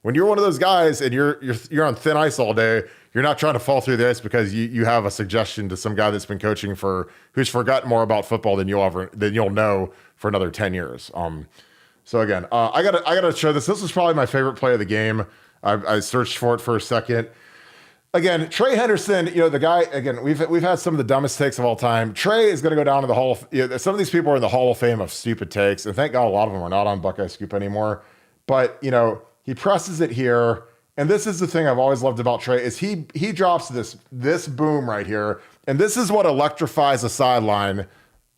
Speaker 1: when you're one of those guys and you're on thin ice all day, you're not trying to fall through the ice because you have a suggestion to some guy that's been coaching who's forgotten more about football than you'll know for another 10 years. So again, I gotta show this. This was probably my favorite play of the game. I searched for it for a second. Again, Trey Henderson, the guy, again, we've had some of the dumbest takes of all time. Trey is going to go down to the Hall of some of these people are in the Hall of Fame of stupid takes, and thank God a lot of them are not on Buckeye Scoop anymore. But, he presses it here, and this is the thing I've always loved about Trey is he drops this boom right here, and this is what electrifies a sideline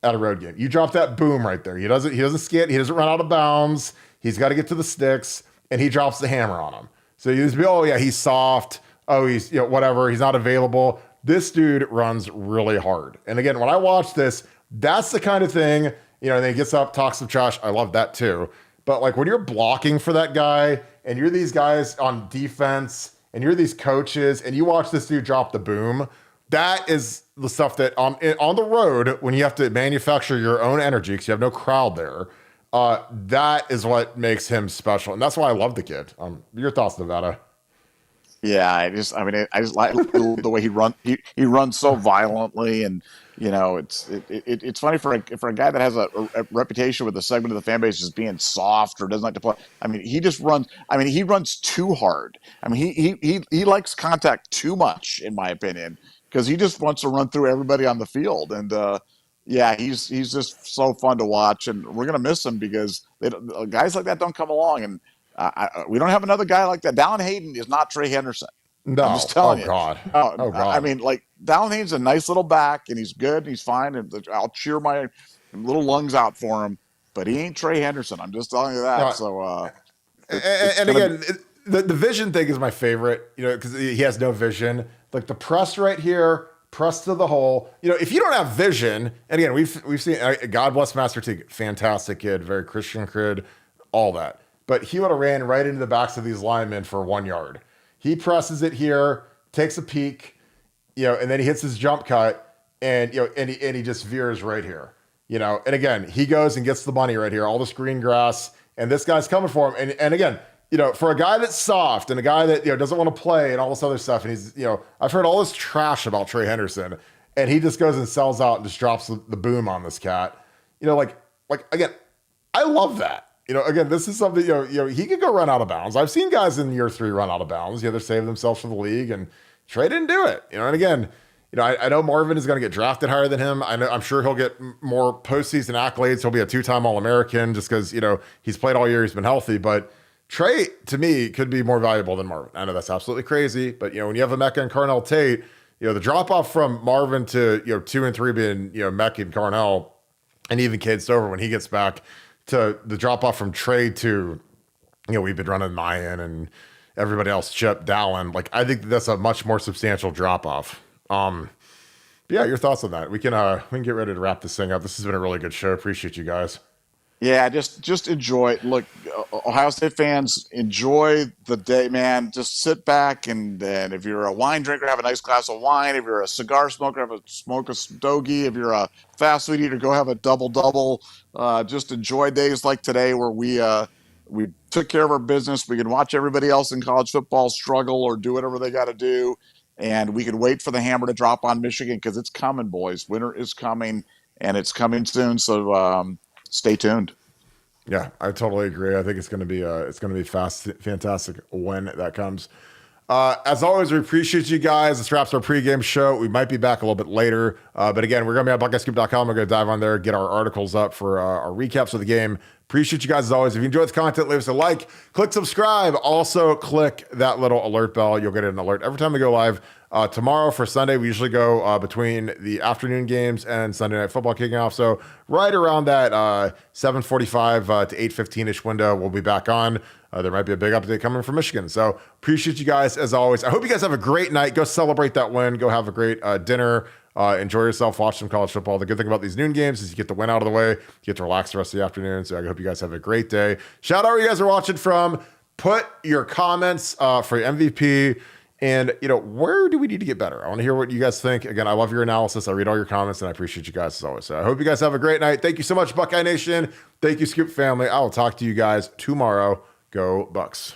Speaker 1: at a road game. You drop that boom right there. He doesn't skid, he doesn't run out of bounds. He's got to get to the sticks, and he drops the hammer on him. So you just be, oh yeah, he's soft. Oh, he's, whatever. He's not available. This dude runs really hard. And again, when I watch this, that's the kind of thing, and then he gets up, talks some trash. I love that too. But like when you're blocking for that guy and you're these guys on defense and you're these coaches and you watch this dude drop the boom, that is the stuff that on the road, when you have to manufacture your own energy because you have no crowd there, that is what makes him special. And that's why I love the kid. Your thoughts, Nevada?
Speaker 2: Yeah, I just like the way he runs. He runs so violently, and it's funny for a guy that has a reputation with a segment of the fan base as being soft or doesn't like to play. I mean, he just runs. I mean, he runs too hard. I mean, he likes contact too much, in my opinion, because he just wants to run through everybody on the field. And yeah, he's just so fun to watch, and we're gonna miss him because guys like that don't come along. And we don't have another guy like that. Dallin Hayden is not Trey Henderson.
Speaker 1: No.
Speaker 2: I'm just telling you.
Speaker 1: God.
Speaker 2: Oh God. I mean, like Dallin Hayden's a nice little back, and he's good, and he's fine, and I'll cheer my little lungs out for him. But he ain't Trey Henderson. I'm just telling you that. No. So,
Speaker 1: the vision thing is my favorite. Because he has no vision. Like the press right here. Press to the hole. If you don't have vision, and again, we've seen. God bless Master T. Fantastic kid, very Christian kid, all that. But he would have ran right into the backs of these linemen for 1 yard. He presses it here, takes a peek, and then he hits his jump cut, and he just veers right here, And again, he goes and gets the money right here, all this green grass, and this guy's coming for him. And again, for a guy that's soft and a guy that doesn't want to play and all this other stuff, and he's I've heard all this trash about Trey Henderson, and he just goes and sells out and just drops the boom on this cat. Like again, I love that. Again, this is something, he could go run out of bounds. I've seen guys in year 3 run out of bounds. They save themselves for the league, and Trey didn't do it. And again, I know Marvin is going to get drafted higher than him. I'm sure he'll get more postseason accolades. He'll be a 2-time All-American just because, he's played all year. He's been healthy. But Trey, to me, could be more valuable than Marvin. I know that's absolutely crazy. But, when you have a Mecca and Carnell Tate, the drop-off from Marvin to, 2 and 3 being, Mecca and Carnell, and even Cade Stover when he gets back, to the drop off from Trey to, we've been running Mayan and everybody else, Chip, Dallin. Like, I think that's a much more substantial drop off. Yeah, your thoughts on that? We can get ready to wrap this thing up. This has been a really good show. Appreciate you guys.
Speaker 2: Yeah, just enjoy. Look, Ohio State fans, enjoy the day, man. Just sit back and if you're a wine drinker, have a nice glass of wine. If you're a cigar smoker, smoke a stogie. If you're a fast food eater, go have a double. Just enjoy days like today where we took care of our business. We can watch everybody else in college football struggle or do whatever they got to do, and we can wait for the hammer to drop on Michigan because it's coming, boys. Winter is coming, and it's coming soon. So. Stay tuned.
Speaker 1: Yeah, I totally agree. I think it's going to be fantastic when that comes. As always, we appreciate you guys. This wraps our pregame show. We might be back a little bit later, but again, we're going to be on BuckeyeScoop.com. We're going to dive on there, get our articles up for our recaps of the game. Appreciate you guys as always. If you enjoyed the content, leave us a like, click subscribe. Also, click that little alert bell. You'll get an alert every time we go live. Tomorrow for Sunday, we usually go between the afternoon games and Sunday Night Football kicking off. So right around that 7:45 to 8:15-ish window, we'll be back on. There might be a big update coming from Michigan. So appreciate you guys as always. I hope you guys have a great night. Go celebrate that win. Go have a great dinner. Enjoy yourself. Watch some college football. The good thing about these noon games is you get the win out of the way. You get to relax the rest of the afternoon. So I hope you guys have a great day. Shout out where you guys are watching from. Put your comments for MVP. And, where do we need to get better? I want to hear what you guys think. Again, I love your analysis. I read all your comments, and I appreciate you guys as always. So I hope you guys have a great night. Thank you so much, Buckeye Nation. Thank you, Scoop family. I will talk to you guys tomorrow. Go Bucks.